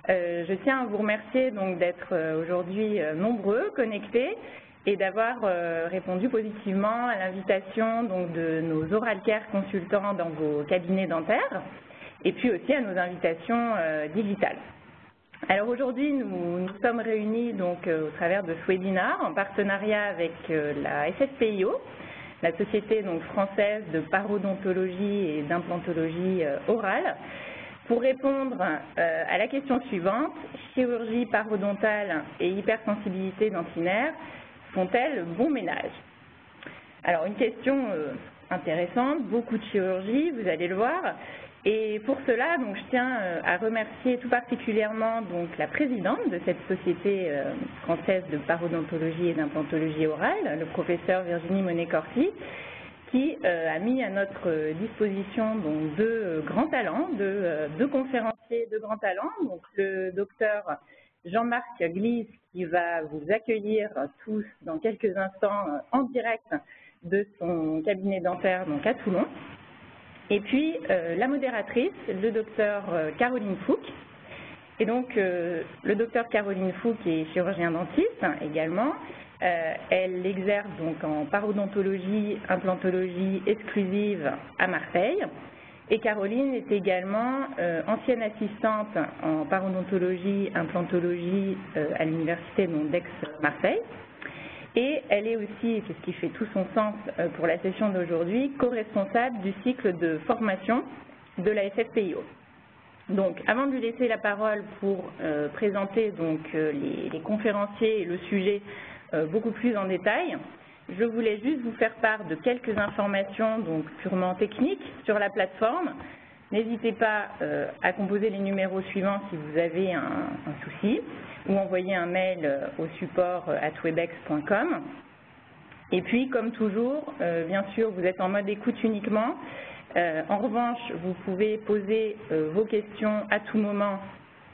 Je tiens à vous remercier donc d'être aujourd'hui nombreux, connectés, et d'avoir répondu positivement à l'invitation donc de nos oral care consultants dans vos cabinets dentaires, et puis aussi à nos invitations digitales. Alors aujourd'hui, nous sommes réunis donc au travers de ce webinaire en partenariat avec la SFPIO, la Société donc française de parodontologie et d'implantologie orale, pour répondre à la question suivante: chirurgie parodontale et hypersensibilité dentinaire font-elles bon ménage? Alors une question intéressante, beaucoup de chirurgie, vous allez le voir. Et pour cela, donc, je tiens à remercier tout particulièrement donc, la présidente de cette société française de parodontologie et d'implantologie orale, le professeur Virginie Monet-Corti, qui a mis à notre disposition donc, deux grands talents, deux conférenciers de grands talents, donc le docteur Jean-Marc Glisse, qui va vous accueillir tous dans quelques instants en direct de son cabinet dentaire donc, à Toulon. Et puis, la modératrice, le docteur Caroline Fouque. Et donc, le docteur Caroline Fouque est chirurgien dentiste également. Elle exerce donc en parodontologie, implantologie exclusive à Marseille. Et Caroline est également ancienne assistante en parodontologie, implantologie à l'université d'Aix-Marseille. Et elle est aussi, et c'est ce qui fait tout son sens pour la session d'aujourd'hui, co-responsable du cycle de formation de la SFPIO. Donc, avant de lui laisser la parole pour présenter donc, les conférenciers et le sujet beaucoup plus en détail, je voulais juste vous faire part de quelques informations donc, purement techniques sur la plateforme. N'hésitez pas à composer les numéros suivants si vous avez un souci, ou envoyer un mail au support @webex.com. Et puis, comme toujours, bien sûr, vous êtes en mode écoute uniquement. En revanche, vous pouvez poser vos questions à tout moment,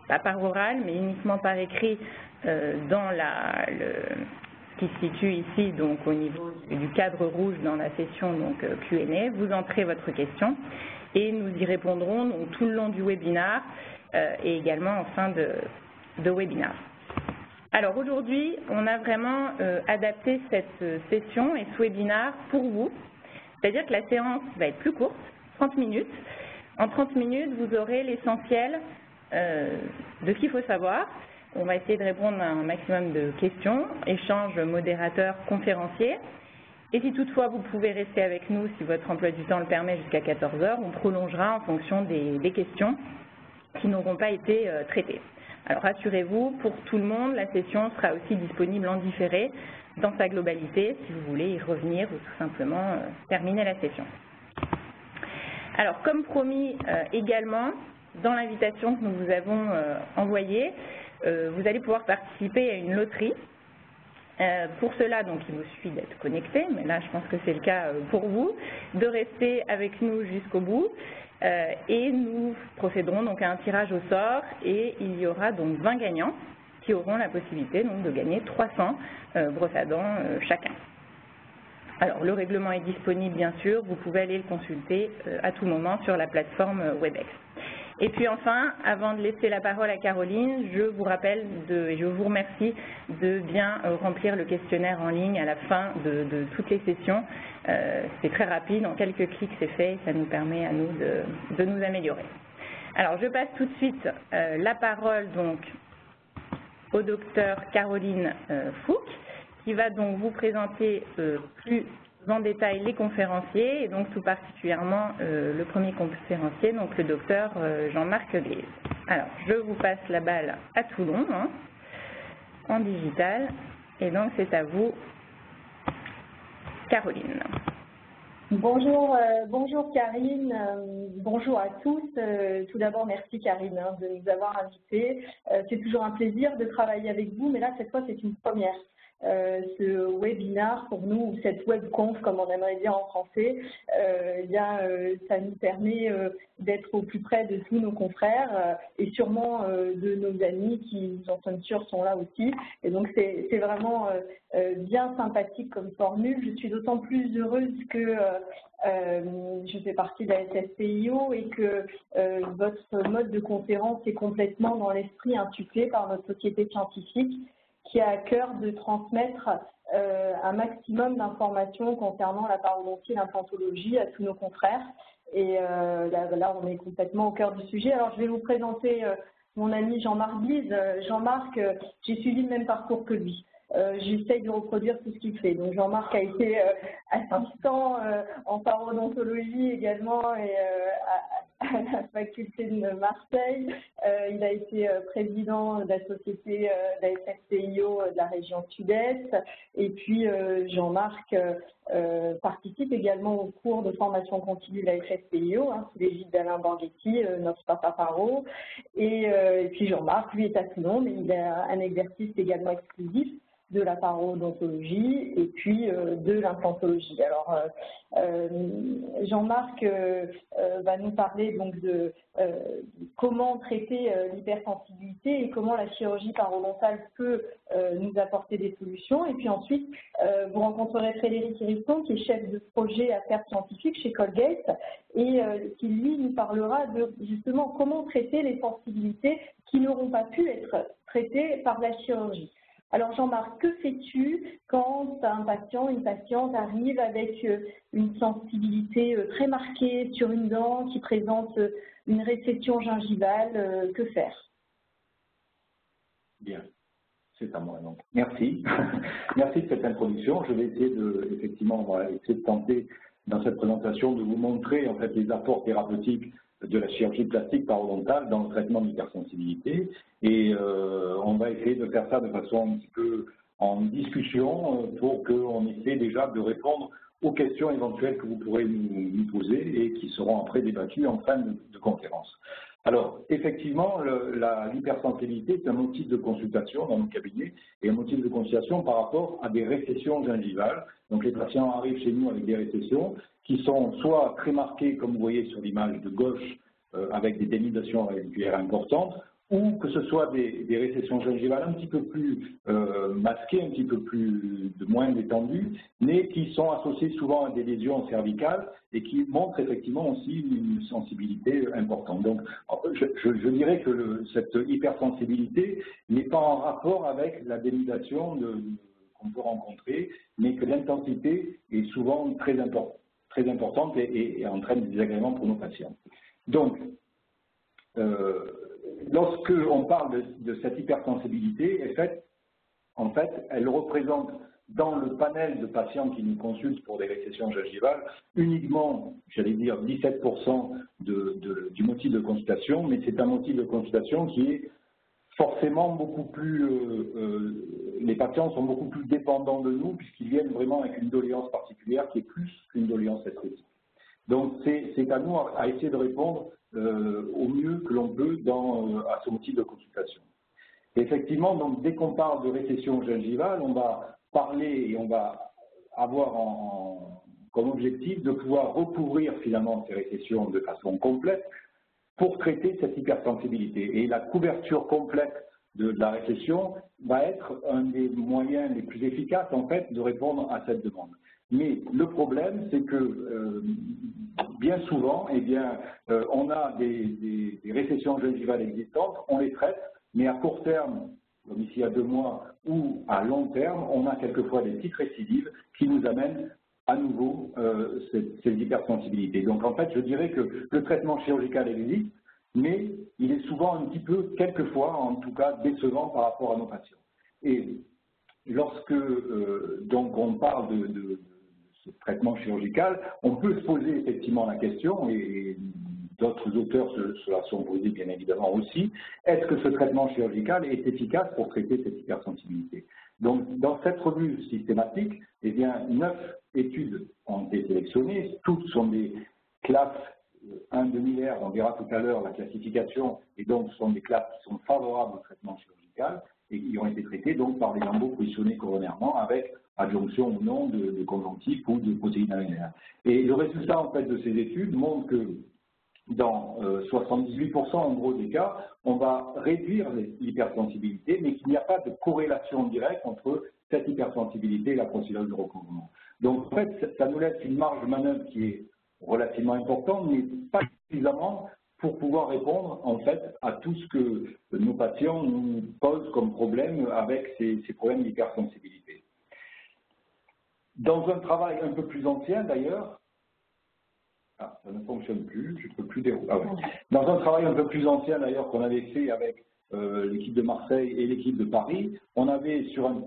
pas par oral, mais uniquement par écrit, dans ce qui se situe ici, donc au niveau du cadre rouge dans la session donc Q&A. Vous entrez votre question et nous y répondrons donc, tout le long du webinaire et également en fin de webinaire. Alors aujourd'hui, on a vraiment adapté cette session et ce webinaire pour vous, c'est-à-dire que la séance va être plus courte, 30 minutes. En 30 minutes, vous aurez l'essentiel de ce qu'il faut savoir. On va essayer de répondre à un maximum de questions, échange modérateur-conférencier. Et si toutefois vous pouvez rester avec nous, si votre emploi du temps le permet, jusqu'à 14 h, on prolongera en fonction des questions qui n'auront pas été traitées. Alors rassurez-vous, pour tout le monde, la session sera aussi disponible en différé dans sa globalité, si vous voulez y revenir ou tout simplement terminer la session. Alors comme promis également, dans l'invitation que nous vous avons envoyée, vous allez pouvoir participer à une loterie. Pour cela, donc, il vous suffit d'être connecté, mais là, je pense que c'est le cas pour vous, de rester avec nous jusqu'au bout. Et nous procéderons donc à un tirage au sort et il y aura donc 20 gagnants qui auront la possibilité donc, de gagner 300 brosses à dents chacun. Alors, le règlement est disponible, bien sûr, vous pouvez aller le consulter à tout moment sur la plateforme Webex. Et puis enfin, avant de laisser la parole à Caroline, je vous rappelle et je vous remercie de bien remplir le questionnaire en ligne à la fin de toutes les sessions. C'est très rapide, en quelques clics c'est fait, ça nous permet à nous de nous améliorer. Alors je passe tout de suite la parole donc au docteur Caroline Fouque, qui va donc vous présenter plus en détail les conférenciers, et donc tout particulièrement le premier conférencier, donc le docteur Jean-Marc Glisse. Alors, je vous passe la balle à Toulon, en digital, et donc c'est à vous, Caroline. Bonjour, bonjour Karine, bonjour à tous. Tout d'abord, merci Karine de nous avoir invités. C'est toujours un plaisir de travailler avec vous, mais là, cette fois, c'est une première. ce webinar pour nous, ou cette webconf comme on aimerait dire en français, ça nous permet d'être au plus près de tous nos confrères et sûrement de nos amis qui, j'en suis sûre, sont là aussi. Et donc c'est vraiment bien sympathique comme formule. Je suis d'autant plus heureuse que je fais partie de la SFPIO et que votre mode de conférence est complètement dans l'esprit insufflé par notre société scientifique qui a à cœur de transmettre un maximum d'informations concernant la parodontie et l'implantologie à tous nos confrères. Et là, on est complètement au cœur du sujet. Alors, je vais vous présenter mon ami Jean-Marc Bise. Jean-Marc, j'ai suivi le même parcours que lui. J'essaye de reproduire tout ce qu'il fait. Donc Jean-Marc a été assistant en parodontologie également et à la faculté de Marseille. Il a été président de la société de la SFPIO de la région Sud-Est. Et puis Jean-Marc participe également au cours de formation continue de la SFPIO, sous l'égide d'Alain Borghetti, notre papa paro. Et puis Jean-Marc, lui, est à Toulon, mais il a un exercice également exclusif de la parodontologie et puis de l'implantologie. Alors, Jean-Marc va nous parler donc de comment traiter l'hypersensibilité et comment la chirurgie parodontale peut nous apporter des solutions. Et puis ensuite, vous rencontrerez Frédéric Hérisson, qui est chef de projet affaires scientifiques chez Colgate et qui, lui, nous parlera de justement comment traiter les sensibilités qui n'auront pas pu être traitées par la chirurgie. Alors Jean-Marc, que fais-tu quand un patient, une patiente arrive avec une sensibilité très marquée sur une dent qui présente une récession gingivale? Que faire? Bien, c'est à moi donc. Merci. Merci de cette introduction. Je vais essayer de tenter dans cette présentation de vous montrer en fait les apports thérapeutiques de la chirurgie plastique parodontale dans le traitement de l'hypersensibilité et on va essayer de faire ça de façon un petit peu en discussion pour qu'on essaie déjà de répondre aux questions éventuelles que vous pourrez nous poser et qui seront après débattues en fin de conférence. Alors, effectivement, l'hypersensibilité est un motif de consultation dans nos cabinets et un motif de consultation par rapport à des récessions gingivales. Donc, les patients arrivent chez nous avec des récessions qui sont soit très marquées, comme vous voyez sur l'image de gauche, avec des dénudations auriculaires importantes, ou que ce soit des récessions gingivales un petit peu plus masquées, un petit peu plus moins détendues, mais qui sont associées souvent à des lésions cervicales et qui montrent effectivement aussi une sensibilité importante. Donc, je dirais que cette hypersensibilité n'est pas en rapport avec la dénudation qu'on peut rencontrer, mais que l'intensité est souvent très importante et entraîne des désagréments pour nos patients. Donc, lorsque on parle de cette hypersensibilité, en fait, elle représente dans le panel de patients qui nous consultent pour des récessions gingivales uniquement, j'allais dire, 17% du motif de consultation, mais c'est un motif de consultation qui est forcément beaucoup plus, les patients sont beaucoup plus dépendants de nous puisqu'ils viennent vraiment avec une doléance particulière qui est plus qu'une doléance esthétique. Donc c'est à nous à essayer de répondre au mieux que l'on peut à ce motif de consultation. Et effectivement, donc, dès qu'on parle de récession gingivale, on va parler et on va avoir comme objectif de pouvoir recouvrir finalement ces récessions de façon complète pour traiter cette hypersensibilité. Et la couverture complète de la récession va être un des moyens les plus efficaces en fait de répondre à cette demande. Mais le problème, c'est que bien souvent, on a des récessions gingivales existantes, on les traite, mais à court terme, comme ici à 2 mois, ou à long terme, on a quelquefois des petites récidives qui nous amènent à nouveau ces hypersensibilités. Donc en fait, je dirais que le traitement chirurgical existe, mais il est souvent un petit peu, quelquefois en tout cas, décevant par rapport à nos patients. Et lorsque donc on parle de ce traitement chirurgical, on peut se poser effectivement la question, et d'autres auteurs se la sont posés bien évidemment aussi, est-ce que ce traitement chirurgical est efficace pour traiter cette hypersensibilité? Donc dans cette revue systématique, 9 études ont été sélectionnées, toutes sont des classes 1 demi-aire, on verra tout à l'heure la classification, et donc ce sont des classes qui sont favorables au traitement chirurgical, et qui ont été traités donc par des lambeaux positionnés coronairement avec adjonction ou non de conjonctifs ou de protéines aminaires. Et le résultat en fait de ces études montre que dans 78% en gros des cas, on va réduire l'hypersensibilité, mais qu'il n'y a pas de corrélation directe entre cette hypersensibilité et la procédure de recouvrement. Donc en fait, ça nous laisse une marge de manœuvre qui est relativement importante, mais pas suffisamment pour pouvoir répondre en fait à tout ce que nos patients nous posent comme problème avec ces problèmes d'hypersensibilité. Dans un travail un peu plus ancien d'ailleurs, ça ne fonctionne plus, je ne peux plus dérouler. Ah ouais. Dans un travail un peu plus ancien d'ailleurs qu'on avait fait avec l'équipe de Marseille et l'équipe de Paris, on avait sur un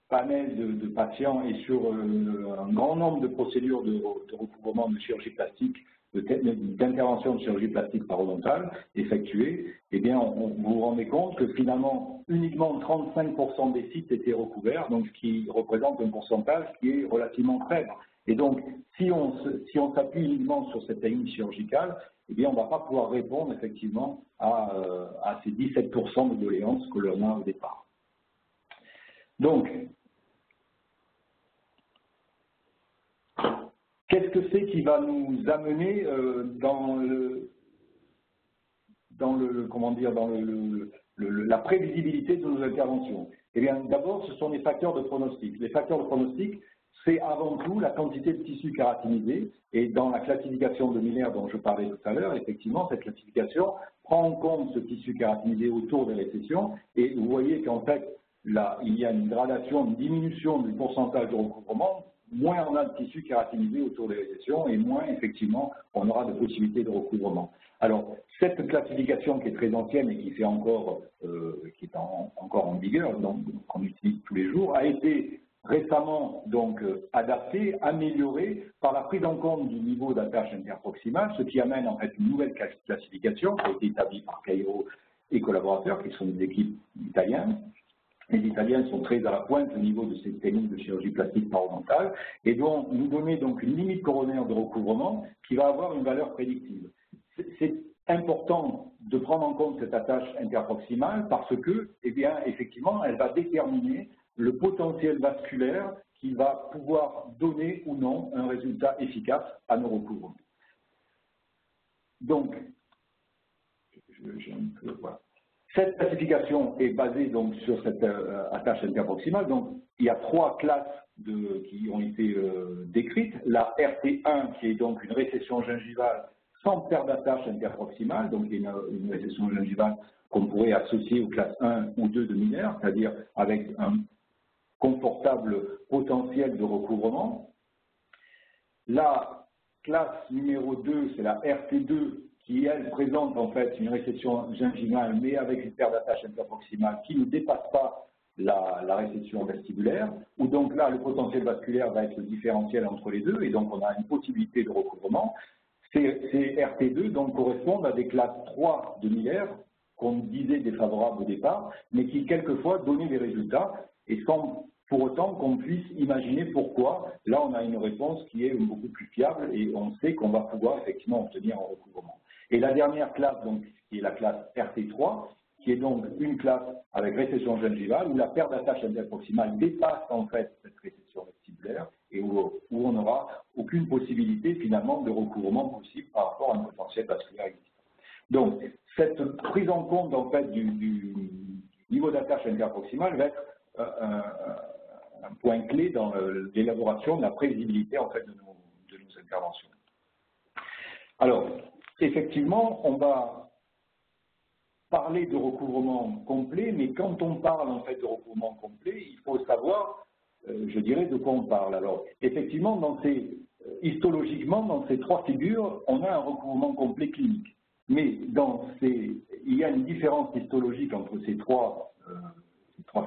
panel de patients et sur un grand nombre de procédures de recouvrement de chirurgie plastique, d'intervention de chirurgie plastique parodontale effectuées, eh bien, vous vous rendez compte que finalement, uniquement 35% des sites étaient recouverts, donc ce qui représente un pourcentage qui est relativement faible. Et donc, si on s'appuie uniquement sur cette technique chirurgicale, eh bien, on ne va pas pouvoir répondre effectivement à ces 17% de doléances que l'on a au départ. Donc, qu'est-ce que c'est qui va nous amener la prévisibilité de nos interventions? Eh bien, d'abord, ce sont les facteurs de pronostic. Les facteurs de pronostic, c'est avant tout la quantité de tissu kératinisé. Et dans la classification de Miller dont je parlais tout à l'heure, effectivement, cette classification prend en compte ce tissu kératinisé autour des récessions. Et vous voyez qu'en fait, là, il y a une gradation, une diminution du pourcentage de recouvrement. Moins on a de tissu kératinisé autour des récessions et moins, effectivement, on aura de possibilités de recouvrement. Alors, cette classification qui est très ancienne et qui fait encore, qui est encore en vigueur, donc qu'on utilise tous les jours, a été récemment donc adaptée, améliorée par la prise en compte du niveau d'attache interproximale, ce qui amène en fait une nouvelle classification qui a été établie par Cairo et collaborateurs, qui sont des équipes italiennes. Les Italiens sont très à la pointe au niveau de ces techniques de chirurgie plastique parodontale et dont nous donner donc une limite coronaire de recouvrement qui va avoir une valeur prédictive. C'est important de prendre en compte cette attache interproximale parce que, eh bien, effectivement, elle va déterminer le potentiel vasculaire qui va pouvoir donner ou non un résultat efficace à nos recouvrements. Donc, voilà. Cette classification est basée donc sur cette attache interproximale. Donc, il y a trois classes qui ont été décrites. La RT1, qui est donc une récession gingivale sans perte d'attache interproximale, donc une récession gingivale qu'on pourrait associer aux classes 1 ou 2 de Miller, c'est-à-dire avec un confortable potentiel de recouvrement. La classe numéro 2, c'est la RT2, qui, elle, présente en fait une récession gingivale, mais avec une perte d'attache interproximale qui ne dépasse pas la récession vestibulaire, où donc là, le potentiel vasculaire va être le différentiel entre les deux, et donc on a une possibilité de recouvrement. Ces RT2 donc correspondent à des classes 3 de Miller, qu'on disait défavorables au départ, mais qui quelquefois donnaient des résultats, et sans pour autant qu'on puisse imaginer pourquoi. Là, on a une réponse qui est beaucoup plus fiable, et on sait qu'on va pouvoir effectivement obtenir un recouvrement. Et la dernière classe, donc, qui est la classe RT3, qui est donc une classe avec récession gingivale, où la perte d'attache interproximale dépasse en fait cette récession vestibulaire et où on n'aura aucune possibilité finalement de recouvrement possible par rapport à un potentiel vasculaire existant. Donc, cette prise en compte en fait du niveau d'attache interproximale va être un point clé dans l'élaboration de la prévisibilité en fait de nos interventions. Alors, effectivement, on va parler de recouvrement complet, mais quand on parle en fait de recouvrement complet, il faut savoir, je dirais, de quoi on parle. Alors, effectivement, histologiquement, dans ces trois figures, on a un recouvrement complet clinique. Mais il y a une différence histologique entre ces trois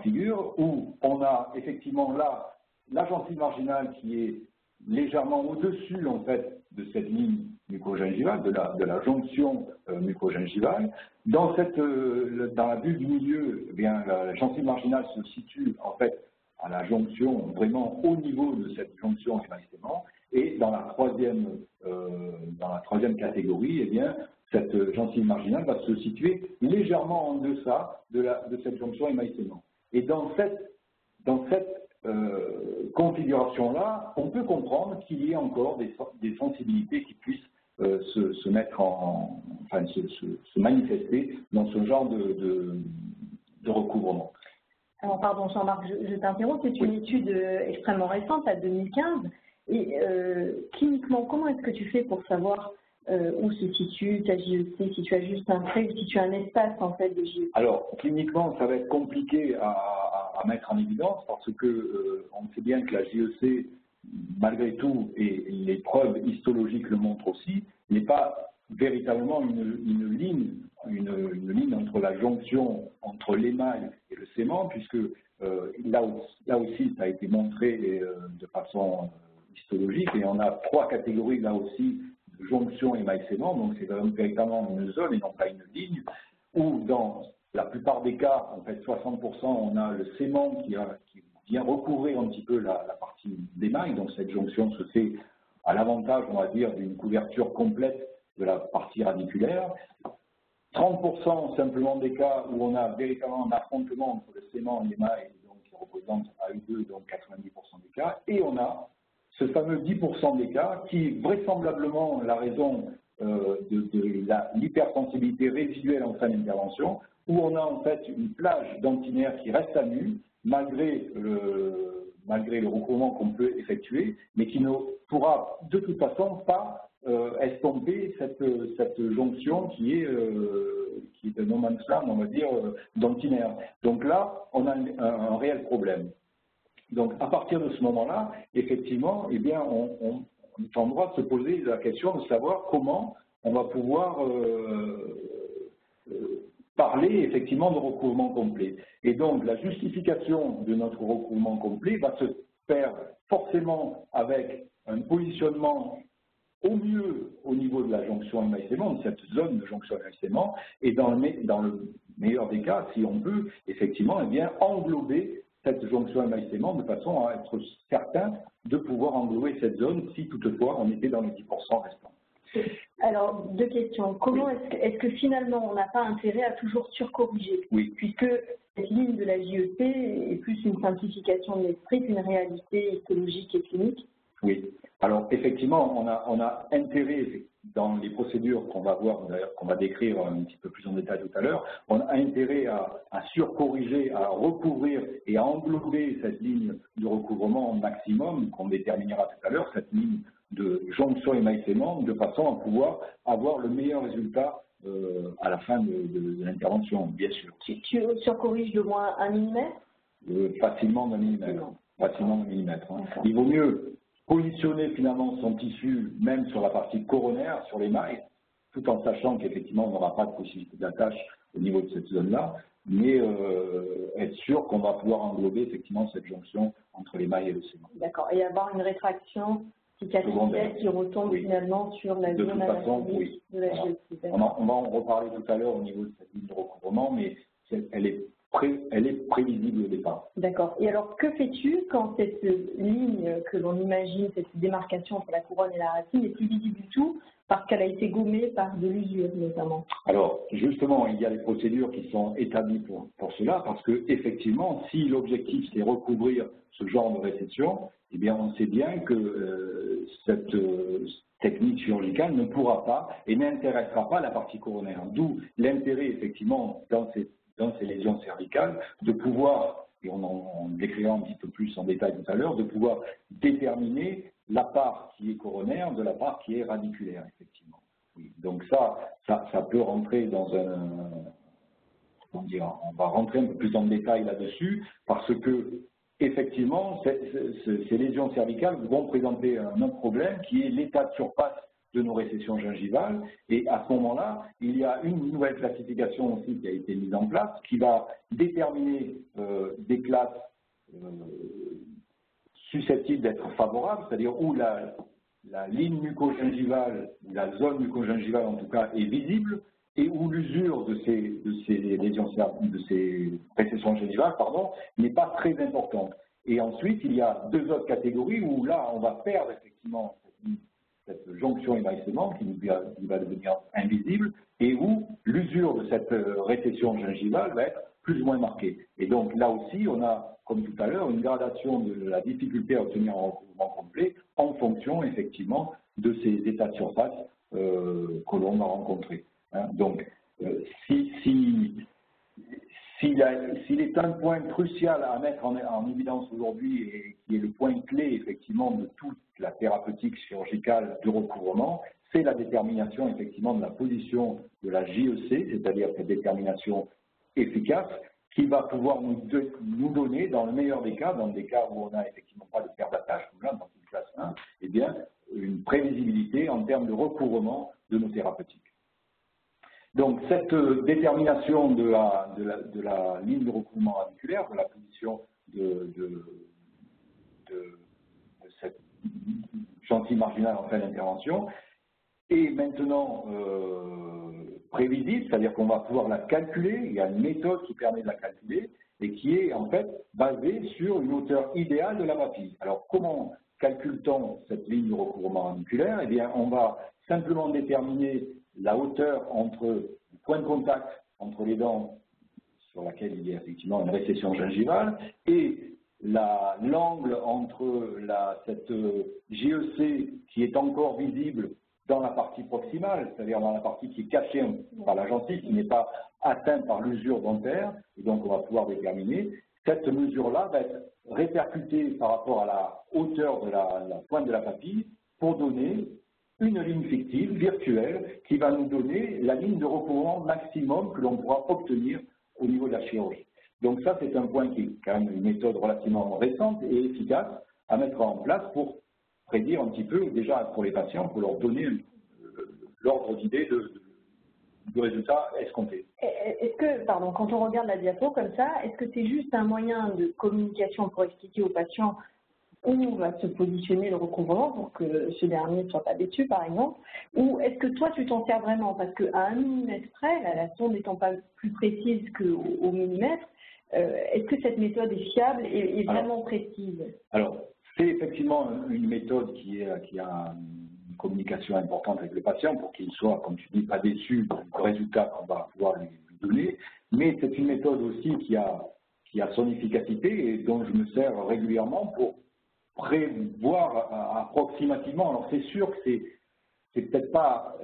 figures, où on a effectivement là la gencive marginale qui est légèrement au-dessus en fait de cette ligne mucogingivale, de la jonction mucogingivale. Dans la bulle du milieu, eh bien, la gencive marginale se situe en fait à la jonction, vraiment au niveau de cette jonction hémaïstément, et dans la troisième catégorie, eh bien, cette gencive marginale va se situer légèrement en deçà de cette jonction hémaïstément. Et dans cette configuration-là, on peut comprendre qu'il y ait encore des sensibilités qui puissent se mettre enfin, se manifester dans ce genre de recouvrement. Alors, pardon, Jean-Marc, je t'interromps, c'est une étude extrêmement récente, à 2015. Et cliniquement, comment est-ce que tu fais pour savoir où se situe ta JEC, si tu as juste un trait ou si tu as un espace en fait de JEC? Alors, cliniquement, ça va être compliqué à mettre en évidence parce que on sait bien que la JEC, malgré tout, et les preuves histologiques le montrent aussi, n'est pas véritablement une ligne entre la jonction entre l'émail et le sément, puisque là aussi, ça a été montré de façon histologique, et on a 3 catégories là aussi de jonction émail-sément, donc c'est véritablement une zone et non pas une ligne, où dans la plupart des cas, en fait 60%, on a le sément qui vient recouvrir un petit peu la partie d'émail, donc cette jonction se fait à l'avantage, on va dire, d'une couverture complète de la partie radiculaire. 30% simplement des cas où on a véritablement un affrontement entre le sément et l'émail, donc qui représente à eux deux, donc 90% des cas, et on a ce fameux 10% des cas qui, vraisemblablement, la raison de l'hypersensibilité résiduelle en fin d'intervention, où on a en fait une plage dentinaire qui reste à nu, malgré le recouvrement qu'on peut effectuer, mais qui ne pourra de toute façon pas estomper cette jonction qui est de no man's land, on va dire, dentinaire. Donc là, on a un réel problème. Donc à partir de ce moment-là, effectivement, eh bien, on est en droit de se poser la question de savoir comment on va pouvoir parler effectivement de recouvrement complet. Et donc la justification de notre recouvrement complet va se faire forcément avec un positionnement au mieux au niveau de la jonction émail-sément, de cette zone de jonction émail-sément, et dans le meilleur des cas, si on peut, effectivement, eh bien, englober cette jonction émail-sément de façon à être certain de pouvoir englober cette zone si toutefois on était dans les 10% restants. Alors, 2 questions. Comment est-ce que finalement on n'a pas intérêt à toujours surcorriger? Oui. Puisque cette ligne de la JEC est plus une simplification de l'esprit qu'une réalité histologique et clinique? Oui. Alors effectivement, on a intérêt dans les procédures qu'on va voir, d'ailleurs qu'on va décrire un petit peu plus en détail tout à l'heure, on a intérêt à surcorriger, à recouvrir et à englober cette ligne de recouvrement maximum qu'on déterminera tout à l'heure, cette ligne de jonction émail-sément, de façon à pouvoir avoir le meilleur résultat à la fin de l'intervention, bien sûr. Tu surcorriges de moins 1 mm? Facilement d'un millimètre. Facilement d'un millimètre. Hein. Il vaut mieux positionner finalement son tissu, même sur la partie coronaire, sur l'émail, tout en sachant qu'effectivement on n'aura pas de possibilité d'attache au niveau de cette zone-là, mais être sûr qu'on va pouvoir englober effectivement cette jonction entre l'émail et le sément. D'accord, et avoir une rétraction cicatricielle qui retombe finalement sur la zone anatomique de la JEC. On va en reparler tout à l'heure au niveau de cette ligne de recouvrement, mais elle est prévisible au départ. D'accord. Et alors, que fais-tu quand cette ligne que l'on imagine, cette démarcation entre la couronne et la racine, n'est plus visible du tout parce qu'elle a été gommée par de l'usure notamment? Alors, justement, il y a des procédures qui sont établies pour cela, parce que effectivement, si l'objectif c'est recouvrir ce genre de résection, eh bien, on sait bien que cette technique chirurgicale ne pourra pas et n'intéressera pas la partie coronaire. D'où l'intérêt, effectivement, dans ces lésions cervicales, de pouvoir, et on en décrira un petit peu plus en détail tout à l'heure, de pouvoir déterminer la part qui est coronaire de la part qui est radiculaire, effectivement. Oui. Donc ça peut rentrer dans on va rentrer un peu plus en détail là-dessus, parce que effectivement, ces lésions cervicales vont présenter un autre problème qui est l'état de surface de nos récessions gingivales, et à ce moment-là, il y a une nouvelle classification aussi qui a été mise en place, qui va déterminer des classes susceptibles d'être favorables, c'est-à-dire où la ligne mucogingivale, la zone mucogingivale en tout cas, est visible, et où l'usure de ces lésions, de ces récessions gingivales, n'est pas très importante. Et ensuite, il y a 2 autres catégories où là, on va perdre effectivement cette jonction émaillissement qui va devenir invisible et où l'usure de cette récession gingivale va être plus ou moins marquée. Et donc là aussi, on a, comme tout à l'heure, une gradation de la difficulté à obtenir un recouvrement complet en fonction effectivement de ces états de surface que l'on va rencontrer. Hein. Donc, s'il est un point crucial à mettre en évidence aujourd'hui et qui est le point clé effectivement de toute la thérapeutique chirurgicale de recouvrement, c'est la détermination effectivement de la position de la JEC, c'est-à-dire cette détermination efficace qui va pouvoir nous donner, dans le meilleur des cas, dans des cas où on n'a effectivement pas de perte d'attache comme là dans une classe 1, eh bien, une prévisibilité en termes de recouvrement de nos thérapeutiques. Donc, cette détermination de la ligne de recouvrement radiculaire, de la position de cette gentille marginale en fin d'intervention, est maintenant prévisible, c'est-à-dire qu'on va pouvoir la calculer, il y a une méthode qui permet de la calculer et qui est en fait basée sur une hauteur idéale de la papille. Alors, comment calcule-t-on cette ligne de recouvrement radiculaire? Eh bien, on va simplement déterminer la hauteur entre le point de contact entre les dents sur laquelle il y a effectivement une récession gingivale et l'angle entre cette JEC qui est encore visible dans la partie proximale, c'est-à-dire dans la partie qui est cachée par la gencive, qui n'est pas atteinte par l'usure dentaire, et donc on va pouvoir déterminer. Cette mesure-là va être répercutée par rapport à la hauteur de la pointe de la papille pour donner une ligne fictive, virtuelle, qui va nous donner la ligne de recouvrement maximum que l'on pourra obtenir au niveau de la chirurgie. Donc ça, c'est un point qui est quand même une méthode relativement récente et efficace à mettre en place pour prédire un petit peu, déjà pour les patients, pour leur donner l'ordre d'idée de résultats escomptés. Est-ce que, pardon, quand on regarde la diapo comme ça, est-ce que c'est juste un moyen de communication pour expliquer aux patients où va se positionner le recouvrement pour que ce dernier ne soit pas déçu, par exemple, ou est-ce que toi, tu t'en sers vraiment? Parce qu'à 1 millimètre près, la sonde n'étant pas plus précise qu'au millimètre, est-ce que cette méthode est fiable et vraiment précise? Alors, c'est effectivement une méthode qui a une communication importante avec le patient pour qu'il soit, comme tu dis, pas déçu du résultat qu'on va pouvoir lui donner, mais c'est une méthode aussi qui a son efficacité et dont je me sers régulièrement pour prévoir approximativement. Alors c'est sûr que c'est peut-être pas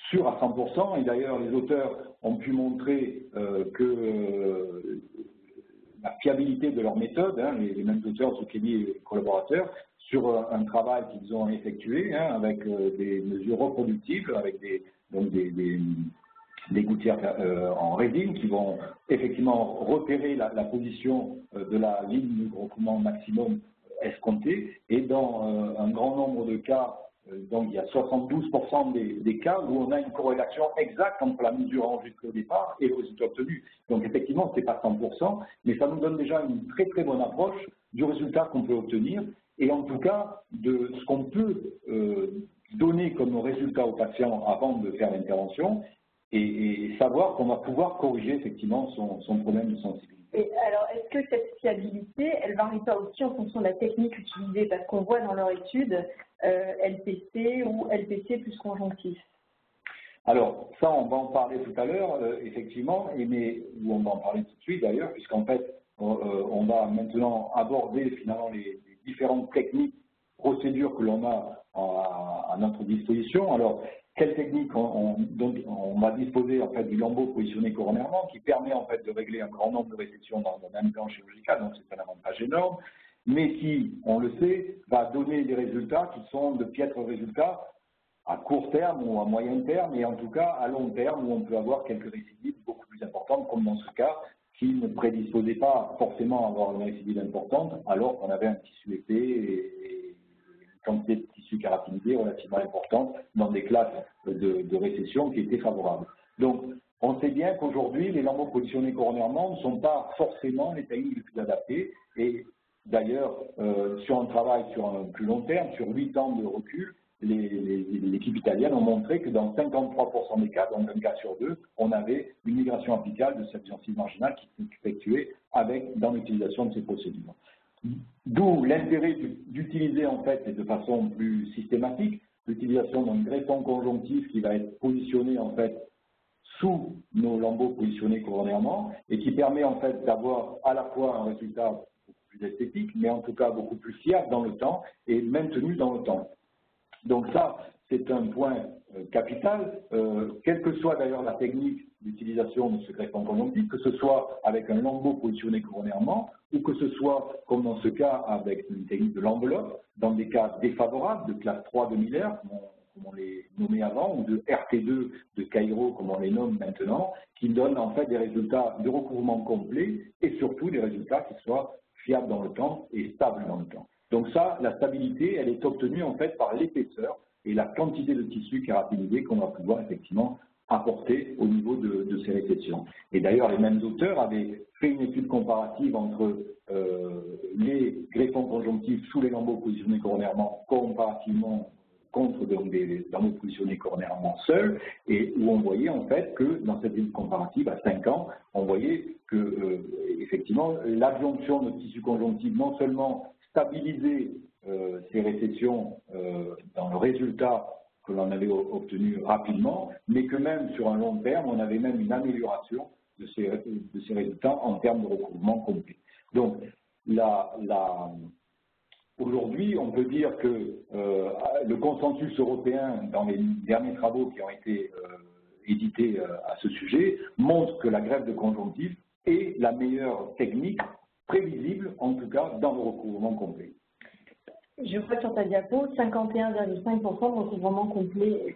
sûr à 100%, et d'ailleurs les auteurs ont pu montrer que la fiabilité de leur méthode, hein, les mêmes auteurs, Zucchelli et les collaborateurs, sur un travail qu'ils ont effectué hein, avec des mesures reproductibles, avec des gouttières en résine qui vont effectivement repérer la position de la ligne de recouvrement maximum escomptée. Et dans un grand nombre de cas, donc il y a 72% des cas où on a une corrélation exacte entre la mesure enregistrée au départ et le résultat obtenu. Donc effectivement, ce n'est pas 100%, mais ça nous donne déjà une très très bonne approche du résultat qu'on peut obtenir et en tout cas de ce qu'on peut donner comme résultat au patient avant de faire l'intervention. Et savoir qu'on va pouvoir corriger effectivement son problème de sensibilité. Et alors, est-ce que cette fiabilité, elle varie pas aussi en fonction de la technique utilisée? Parce qu'on voit dans leur étude LPC ou LPC plus conjonctif. Alors, ça, on va en parler tout à l'heure, effectivement, ou on va en parler tout de suite d'ailleurs, puisqu'en fait, on va maintenant aborder finalement les différentes techniques, procédures que l'on a à notre disposition. Alors, quelle technique on va disposer en fait du lambeau positionné coronairement qui permet en fait de régler un grand nombre de récessions dans le même plan chirurgical, donc c'est un avantage énorme, mais qui, on le sait, va donner des résultats qui sont de piètres résultats à court terme ou à moyen terme, et en tout cas à long terme où on peut avoir quelques récidives beaucoup plus importantes, comme dans ce cas qui ne prédisposait pas forcément à avoir une récidive importante, alors qu'on avait un tissu épais et quantité de tissu caratinisé relativement importante dans des classes de récession qui étaient favorables. Donc, on sait bien qu'aujourd'hui, les lambeaux positionnés coronairement ne sont pas forcément les techniques les plus adaptées. Et d'ailleurs, sur un travail sur un plus long terme, sur 8 ans de recul, l'équipe italienne ont montré que dans 53% des cas, donc un cas sur 2, on avait une migration apicale de cette gencive marginale qui s'effectuait dans l'utilisation de ces procédures. D'où l'intérêt d'utiliser en fait, et de façon plus systématique, l'utilisation d'un greffon conjonctif qui va être positionné en fait sous nos lambeaux positionnés coronairement et qui permet en fait d'avoir à la fois un résultat beaucoup plus esthétique, mais en tout cas beaucoup plus fiable dans le temps et maintenu dans le temps. Donc ça, c'est un point capital, quelle que soit d'ailleurs la technique d'utilisation de ce greffon conjonctif, que ce soit avec un lambeau positionné coronairement ou que ce soit, comme dans ce cas, avec une technique de l'enveloppe, dans des cas défavorables, de classe 3 de Miller, comme on les nommait avant, ou de RT2 de Cairo, comme on les nomme maintenant, qui donnent en fait des résultats de recouvrement complet et surtout des résultats qui soient fiables dans le temps et stables dans le temps. Donc ça, la stabilité, elle est obtenue en fait par l'épaisseur et la quantité de tissu kératinisé qu'on va pouvoir effectivement apporter au niveau de ces récessions. Et d'ailleurs, les mêmes auteurs avaient fait une étude comparative entre les greffons conjonctifs sous les lambeaux positionnés coronairement comparativement contre donc, des lambeaux positionnés coronairement seuls, et où on voyait en fait que dans cette étude comparative, à 5 ans, on voyait que effectivement l'adjonction de tissu conjonctif non seulement stabilisait ces récessions dans le résultat que l'on avait obtenu rapidement, mais que même sur un long terme, on avait même une amélioration de ces résultats en termes de recouvrement complet. Donc, aujourd'hui, on peut dire que le consensus européen, dans les derniers travaux qui ont été édités à ce sujet, montre que la greffe de conjonctif est la meilleure technique prévisible, en tout cas, dans le recouvrement complet. Je vois sur ta diapo 51,5% de recouvrement complet.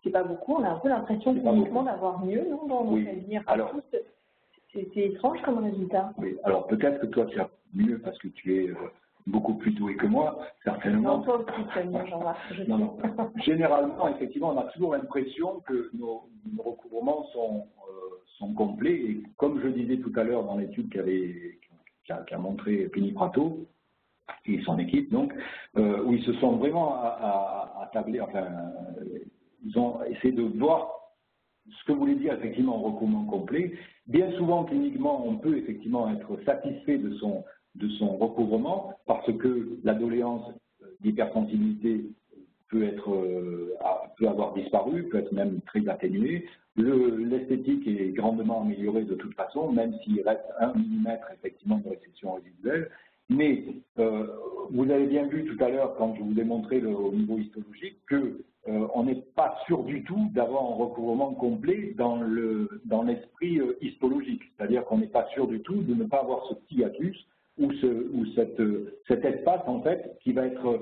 C'est pas beaucoup. On a un peu l'impression cliniquement d'avoir mieux, non, dans nos cabinets. Alors, c'est étrange comme résultat. Oui. Alors peut-être que toi tu as mieux parce que tu es beaucoup plus doué que moi, certainement. Non, toi aussi tu as mieux, Jean-Marc. Non. Généralement, effectivement, on a toujours l'impression que nos recouvrements sont complets. Et comme je disais tout à l'heure dans l'étude qu'a montré Penny Prato et son équipe, donc, où ils se sont vraiment attablés, enfin, ils ont essayé de voir ce que voulait dire effectivement un recouvrement complet. Bien souvent, cliniquement, on peut effectivement être satisfait de son recouvrement parce que la doléance d'hypersensibilité peut avoir disparu, peut être même très atténuée. L'esthétique est grandement améliorée de toute façon, même s'il reste 1 mm effectivement de résection résiduelle. Mais vous avez bien vu tout à l'heure, quand je vous ai montré au niveau histologique, que on n'est pas sûr du tout d'avoir un recouvrement complet dans l'esprit histologique. C'est-à-dire qu'on n'est pas sûr du tout de ne pas avoir ce petit hiatus ou cet espace en fait qui va être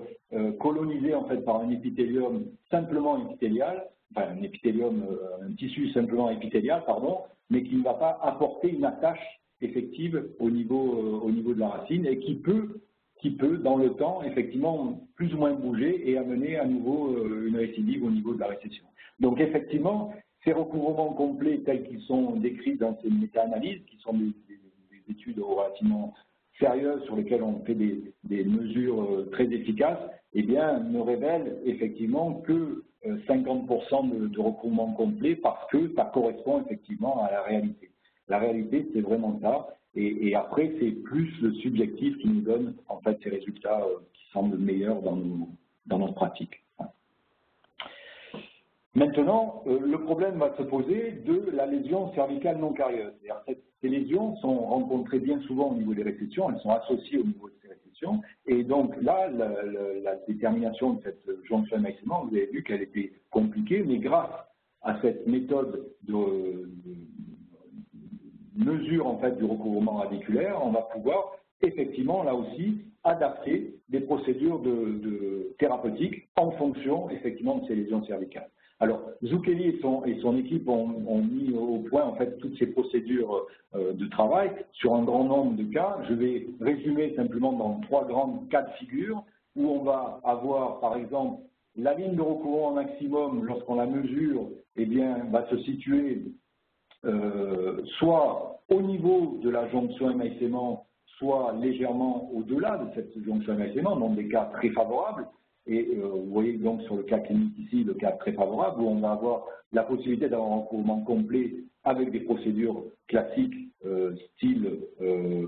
colonisé en fait par un épithélium simplement épithélial, enfin un tissu simplement épithélial, pardon, mais qui ne va pas apporter une attache effective au niveau de la racine et qui peut, dans le temps, effectivement, plus ou moins bouger et amener à nouveau une récidive au niveau de la récession. Donc, effectivement, ces recouvrements complets tels qu'ils sont décrits dans ces méta-analyses, qui sont des études relativement sérieuses sur lesquelles on fait des mesures très efficaces, eh bien, ne révèlent effectivement que 50% de recouvrement complet parce que ça correspond effectivement à la réalité. La réalité, c'est vraiment ça. Et après, c'est plus le subjectif qui nous donne en fait ces résultats qui semblent meilleurs dans notre pratique. Maintenant, le problème va se poser de la lésion cervicale non carieuse. Ces lésions sont rencontrées bien souvent au niveau des récessions, elles sont associées au niveau de ces récessions. Et donc là, la détermination de cette jonction émaillissement, vous avez vu qu'elle était compliquée, mais grâce à cette méthode de mesure en fait du recouvrement radiculaire, on va pouvoir effectivement là aussi adapter des procédures thérapeutiques en fonction effectivement de ces lésions cervicales. Alors Zucchelli et son équipe ont mis au point en fait toutes ces procédures de travail sur un grand nombre de cas. Je vais résumer simplement dans 3 grandes cas de figure où on va avoir par exemple la ligne de recouvrement maximum lorsqu'on la mesure, eh bien va se situer soit au niveau de la jonction émail-sément, soit légèrement au-delà de cette jonction émail-sément, dans des cas très favorables. Et vous voyez donc sur le cas clinique ici, le cas très favorable, où on va avoir la possibilité d'avoir un recouvrement complet avec des procédures classiques, style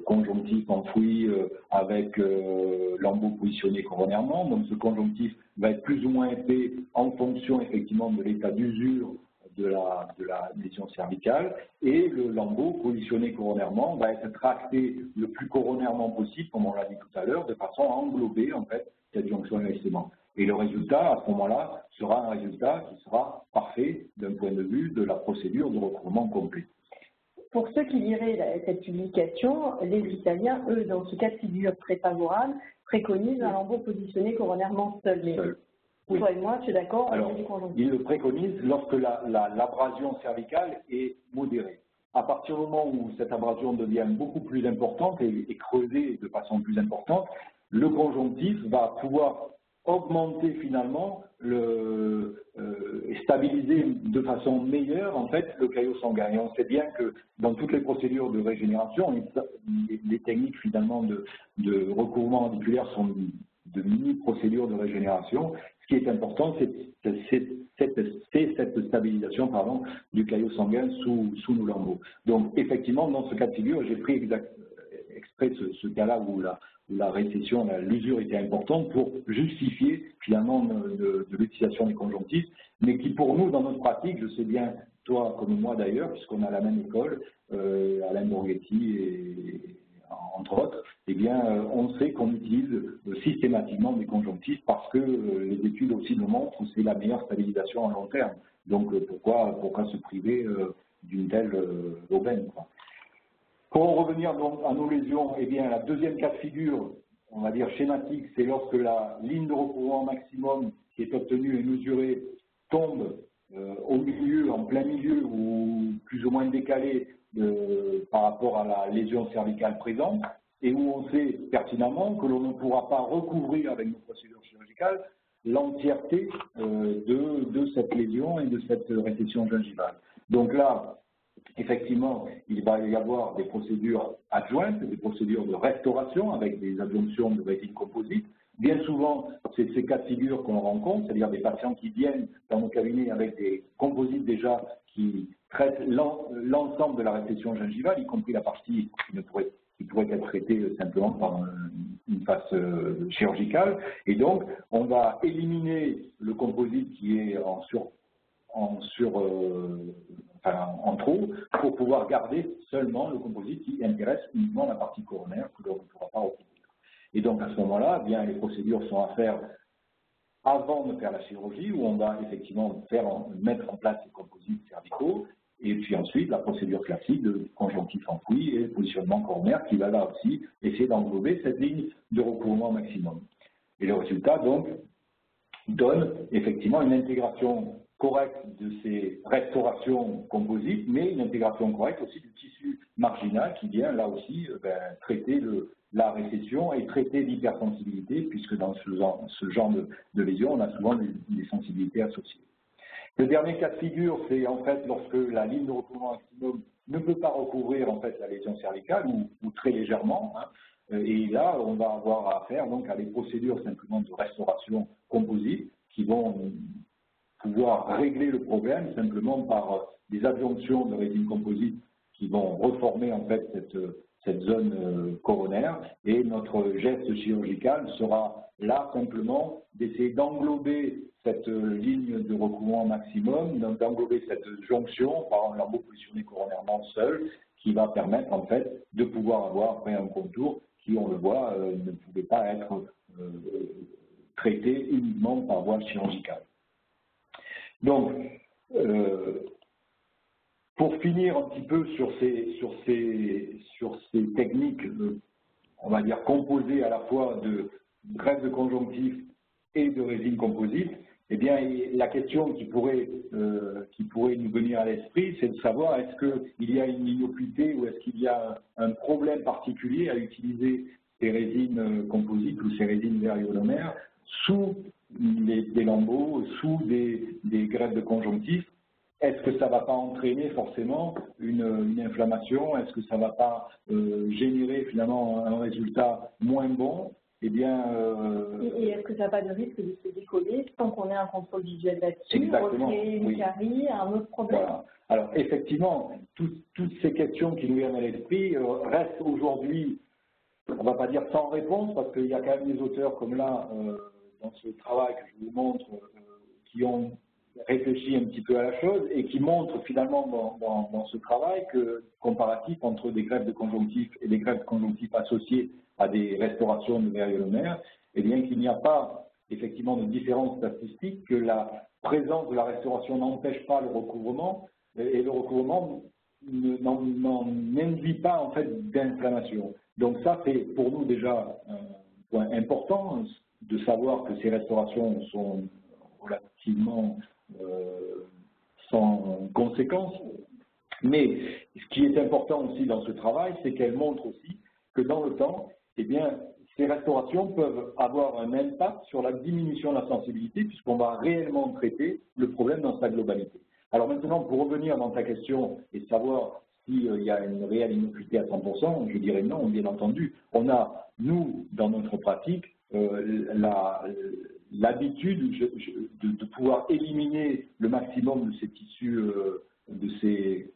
conjonctif enfoui avec lembeau positionné coronairement. Donc ce conjonctif va être plus ou moins épais en fonction effectivement de l'état d'usure de la lésion cervicale, et le lembeau positionné coronairement va être tracté le plus coronairement possible, comme on l'a dit tout à l'heure, de façon à englober en fait cette jonction élargissement. Et le résultat, à ce moment-là, sera un résultat qui sera parfait d'un point de vue de la procédure de recouvrement complet. Pour ceux qui liraient cette publication, les Italiens, eux, dans ce cas de figure très favorable, préconisent un lembeau positionné coronairement seul. Oui. Toi et moi, tu es d'accord? Alors, ils le préconisent lorsque l'abrasion cervicale est modérée. À partir du moment où cette abrasion devient beaucoup plus importante et creusée de façon plus importante, le conjonctif va pouvoir augmenter finalement et stabiliser de façon meilleure en fait le caillot sanguin. Et on sait bien que dans toutes les procédures de régénération, les techniques finalement de recouvrement auriculaire sont de mini-procédures de régénération. Ce qui est important, c'est cette stabilisation du caillot sanguin sous nos lambeaux. Donc effectivement, dans ce cas de figure, j'ai pris exprès ce cas-là où la récession, l'usure était importante pour justifier finalement de l'utilisation des conjonctifs, mais qui pour nous, dans notre pratique, je sais bien, toi comme moi d'ailleurs, puisqu'on a la même école, Alain Borghetti et entre autres, eh bien, on sait qu'on utilise systématiquement des conjonctifs parce que les études aussi le montrent, c'est la meilleure stabilisation à long terme. Donc pourquoi se priver d'une telle aubaine, quoi. Pour en revenir donc à nos lésions, eh bien, la deuxième cas de figure, on va dire schématique, c'est lorsque la ligne de recouvrement maximum qui est obtenue et mesurée tombe au milieu, en plein milieu ou plus ou moins décalée par rapport à la lésion cervicale présente, et où on sait pertinemment que l'on ne pourra pas recouvrir avec nos procédures chirurgicales l'entièreté de cette lésion et de cette résection gingivale. Donc là, effectivement, il va y avoir des procédures adjointes, des procédures de restauration avec des adjonctions de résine composite. Bien souvent, c'est ces cas de figure qu'on rencontre, c'est-à-dire des patients qui viennent dans nos cabinets avec des composites déjà qui traitent l'ensemble de la résection gingivale, y compris la partie qui pourrait être traitée simplement par une face chirurgicale. Et donc, on va éliminer le composite qui est en trop, pour pouvoir garder seulement le composite qui intéresse uniquement la partie coronaire que l'on ne pourra pas recouvrir. Et donc à ce moment-là, bien les procédures sont à faire avant de faire la chirurgie, où on va effectivement mettre en place les composites cervicaux, et puis ensuite la procédure classique de conjonctif enfoui et positionnement coronaire qui va là aussi essayer d'englober cette ligne de recouvrement maximum. Et le résultat donc donne effectivement une intégration correcte de ces restaurations composites, mais une intégration correcte aussi du tissu marginal qui vient là aussi traiter la récession et traiter l'hypersensibilité, puisque dans ce genre de lésion, on a souvent des sensibilités associées. Le dernier cas de figure, c'est en fait lorsque la ligne de recouvrement maximum ne peut pas recouvrir en fait la lésion cervicale ou très légèrement, et là on va avoir affaire donc à des procédures simplement de restauration composite qui vont pouvoir régler le problème simplement par des adjonctions de résine composite qui vont reformer en fait cette zone coronaire, et notre geste chirurgical sera là simplement d'essayer d'englober cette ligne de recouvrement maximum, d'englober cette jonction par un lambeau positionné coronairement seul, qui va permettre en fait de pouvoir avoir un contour qui, on le voit, ne pouvait pas être traité uniquement par voie chirurgicale. Donc, pour finir un petit peu sur ces techniques, on va dire composées à la fois de greffe de conjonctif et de résine composite, eh bien, la question qui pourrait nous venir à l'esprit, c'est de savoir est-ce qu'il y a une innocuité ou est-ce qu'il y a un problème particulier à utiliser ces résines composites ou ces résines veriodomères sous des lambeaux, sous des greffes de conjonctif. Est-ce que ça ne va pas entraîner forcément une inflammation? Est-ce que ça ne va pas générer finalement un résultat moins bon? eh bien... Et est-ce que ça n'a pas de risque de se décoller sans qu'on ait un contrôle visuel là-dessus, exactement, recréer une carie, un autre problème? Voilà. Alors effectivement, toutes ces questions qui nous viennent à l'esprit restent aujourd'hui, on ne va pas dire sans réponse, parce qu'il y a quand même des auteurs comme là, dans ce travail que je vous montre, qui ont réfléchi un petit peu à la chose et qui montrent finalement dans ce travail que comparatif entre des greffes de conjonctif et des greffes de conjonctif associées à des restaurations de méridionnaires, eh bien qu'il n'y a pas effectivement de différence statistique, que la présence de la restauration n'empêche pas le recouvrement et le recouvrement n'induit pas en fait d'inflammation. Donc ça c'est pour nous déjà un point important de savoir que ces restaurations sont relativement sans conséquences. Mais ce qui est important aussi dans ce travail, c'est qu'elle montre aussi que dans le temps, eh bien, ces restaurations peuvent avoir un impact sur la diminution de la sensibilité puisqu'on va réellement traiter le problème dans sa globalité. Alors maintenant, pour revenir dans ta question et savoir s'il y a une réelle innocuité à 100%, je dirais non, bien entendu. On a, nous, dans notre pratique, l'habitude de pouvoir éliminer le maximum de ces tissus, de ces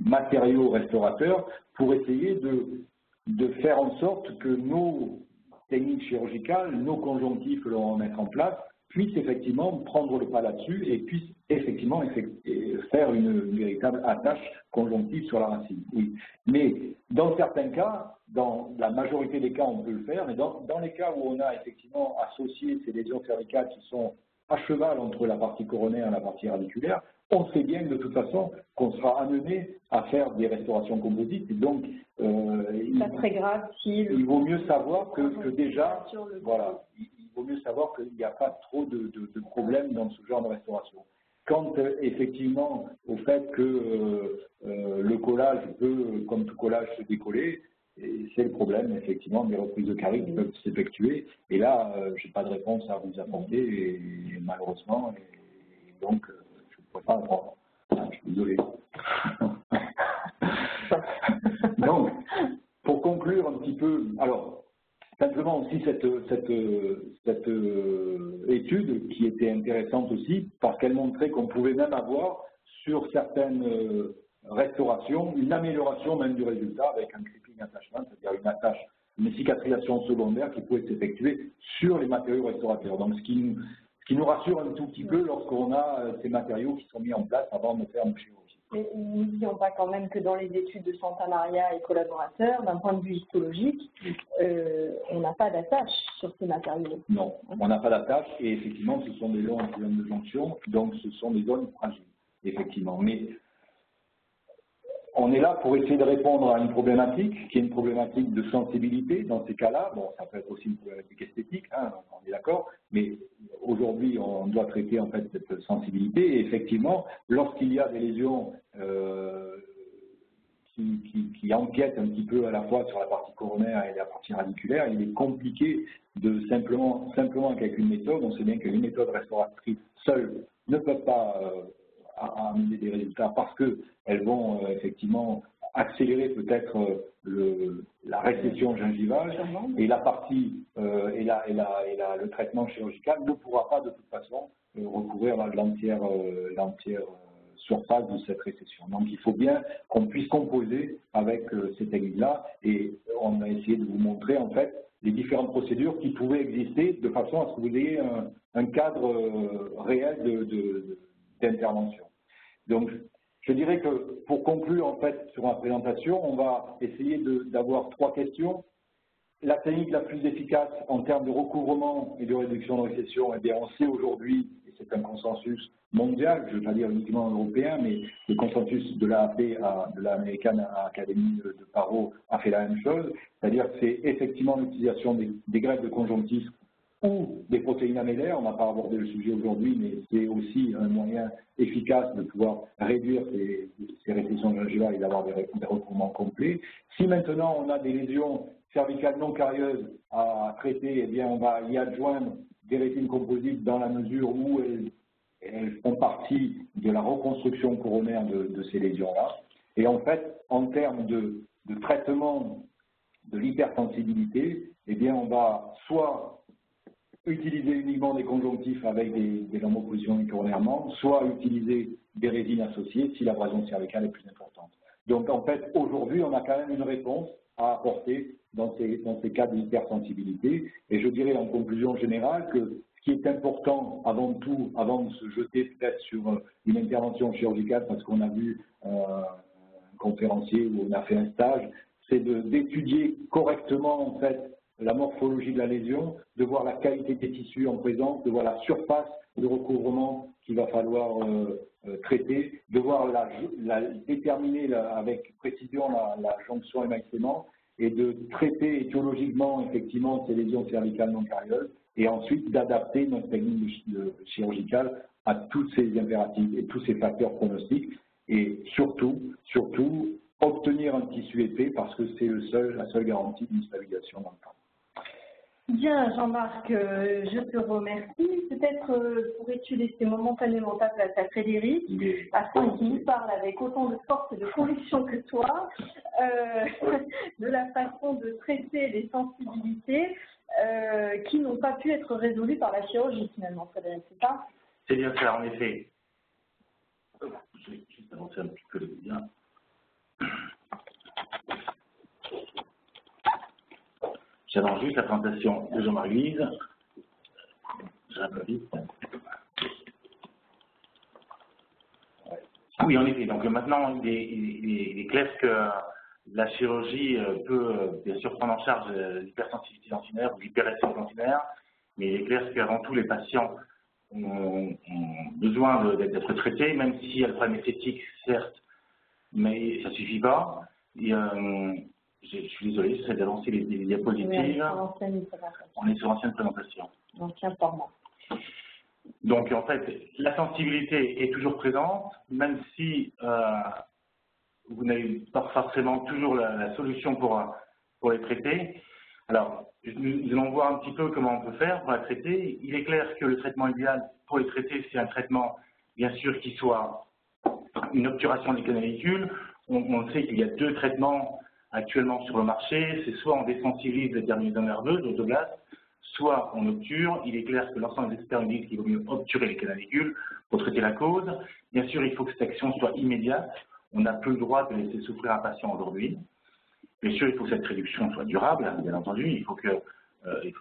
matériaux restaurateurs pour essayer de faire en sorte que nos techniques chirurgicales, nos conjonctifs que l'on va mettre en place, puissent effectivement prendre le pas là-dessus et puissent effectivement faire une véritable attache conjonctive sur la racine. Oui. Mais dans certains cas, dans la majorité des cas, on peut le faire, mais dans les cas où on a effectivement associé ces lésions cervicales qui sont à cheval entre la partie coronaire et la partie radiculaire, on sait bien que de toute façon qu'on sera amené à faire des restaurations composites. Et donc, très grave il vaut mieux savoir que déjà, voilà, il vaut mieux savoir qu'il n'y a pas trop de problèmes dans ce genre de restauration. Quant effectivement au fait que le collage peut, comme tout collage, se décoller, c'est le problème effectivement des reprises de caries qui peuvent s'effectuer. Et là, je n'ai pas de réponse à vous apporter, et malheureusement, et donc je ne pourrais pas répondre. Je suis désolé. Donc, pour conclure un petit peu, alors, simplement aussi cette étude qui était intéressante aussi, parce qu'elle montrait qu'on pouvait même avoir sur certaines restaurations une amélioration même du résultat avec un cripping attachment, c'est-à-dire une cicatrisation secondaire qui pouvait s'effectuer sur les matériaux restaurateurs. Donc, ce qui nous rassure un tout petit peu lorsqu'on a ces matériaux qui sont mis en place avant de faire une chirurgie. Mais n'oublions pas quand même que dans les études de Santa Maria et collaborateurs, d'un point de vue histologique, on n'a pas d'attache sur ces matériaux. Non, on n'a pas d'attache et effectivement, ce sont des longs zones de jonction, donc ce sont des zones fragiles, effectivement. Mais on est là pour essayer de répondre à une problématique qui est une problématique de sensibilité dans ces cas-là. Bon, ça peut être aussi une problématique esthétique, hein, on est d'accord, mais aujourd'hui, on doit traiter en fait cette sensibilité. Et effectivement, lorsqu'il y a des lésions qui empiètent un petit peu à la fois sur la partie coronaire et la partie radiculaire, il est compliqué de simplement avec une méthode. On sait bien que les méthodes restauratrices seules ne peuvent pas amener des résultats parce qu'elles vont effectivement accélérer peut-être la récession gingivale et la partie le traitement chirurgical ne pourra pas de toute façon recouvrir l'entière surface de cette récession. Donc il faut bien qu'on puisse composer avec ces techniques-là et on a essayé de vous montrer en fait les différentes procédures qui pouvaient exister de façon à ce que vous ayez un cadre réel d'intervention. Donc, je dirais que pour conclure en fait sur ma présentation, on va essayer d'avoir 3 questions. La technique la plus efficace en termes de recouvrement et de réduction de récession, eh bien, on sait aujourd'hui, et c'est un consensus mondial, je ne veux pas dire uniquement européen, mais le consensus de l'AAP, de l'American Academy de Paro, a fait la même chose, c'est-à-dire que c'est effectivement l'utilisation des greffes de conjonctif ou des protéines améllaires. On n'a pas abordé le sujet aujourd'hui, mais c'est aussi un moyen efficace de pouvoir réduire ces récessions gingivales et d'avoir des recouvrements complets. Si maintenant on a des lésions cervicales non carieuses à traiter, eh bien on va y adjoindre des rétines composites dans la mesure où elles font partie de la reconstruction coronaire de ces lésions-là. Et en fait, en termes de traitement de l'hypersensibilité, eh bien, on va soit utiliser uniquement des conjonctifs avec des lames-occlusions micronervantes, soit utiliser des résines associées si l'abrasion cervicale est plus importante. Donc, en fait, aujourd'hui, on a quand même une réponse à apporter dans ces cas d'hypersensibilité. Et je dirais en conclusion générale que ce qui est important avant tout, avant de se jeter peut-être sur une intervention chirurgicale, parce qu'on a vu un conférencier où on a fait un stage, c'est d'étudier correctement en fait la morphologie de la lésion, de voir la qualité des tissus en présence, de voir la surface de recouvrement qu'il va falloir traiter, de voir déterminer avec précision la jonction émail-sément et de traiter étiologiquement effectivement ces lésions cervicales non carieuses et ensuite d'adapter notre technique chirurgicale à tous ces impératifs et tous ces facteurs pronostiques et surtout obtenir un tissu épais parce que c'est la seule garantie d'une stabilisation dans le temps. Bien, Jean-Marc, je te remercie. Peut-être pourrais-tu laisser momentanément ta place à Frédéric, afin qu'il nous parle avec autant de force et de conviction que toi de la façon de traiter les sensibilités qui n'ont pas pu être résolues par la chirurgie finalement, Frédéric, c'est ça? C'est bien ça, en effet. Je vais juste avancer un petit peu le lien. J'avance juste la présentation de Jean-Marc Guise. Je vais un peu vite. Oui, en effet. Donc maintenant, il est clair que la chirurgie peut bien sûr prendre en charge l'hypersensibilité dentinaire ou l'hyperresistance dentinaire, mais il est clair qu'avant tout, les patients ont besoin d'être traités, même s'il y a le problème esthétique, certes, mais ça ne suffit pas. Et, je suis désolé, j'essaie d'avancer les diapositives. On est sur l'ancienne présentation. L'ancien format. Donc, en fait, la sensibilité est toujours présente, même si vous n'avez pas forcément toujours la solution pour les traiter. Alors, nous allons voir un petit peu comment on peut faire pour la traiter. Il est clair que le traitement idéal pour les traiter, c'est un traitement, bien sûr, qui soit une obturation des canalicules. On sait qu'il y a deux traitements actuellement sur le marché, c'est soit on désensibilise les terminaisons nerveuses, l'autoglace, soit on obture. Il est clair que l'ensemble des experts disent qu'il vaut mieux obturer les canalicules pour traiter la cause. Bien sûr, il faut que cette action soit immédiate. On n'a plus le droit de laisser souffrir un patient aujourd'hui. Bien sûr, il faut que cette réduction soit durable, bien entendu. Il ne faut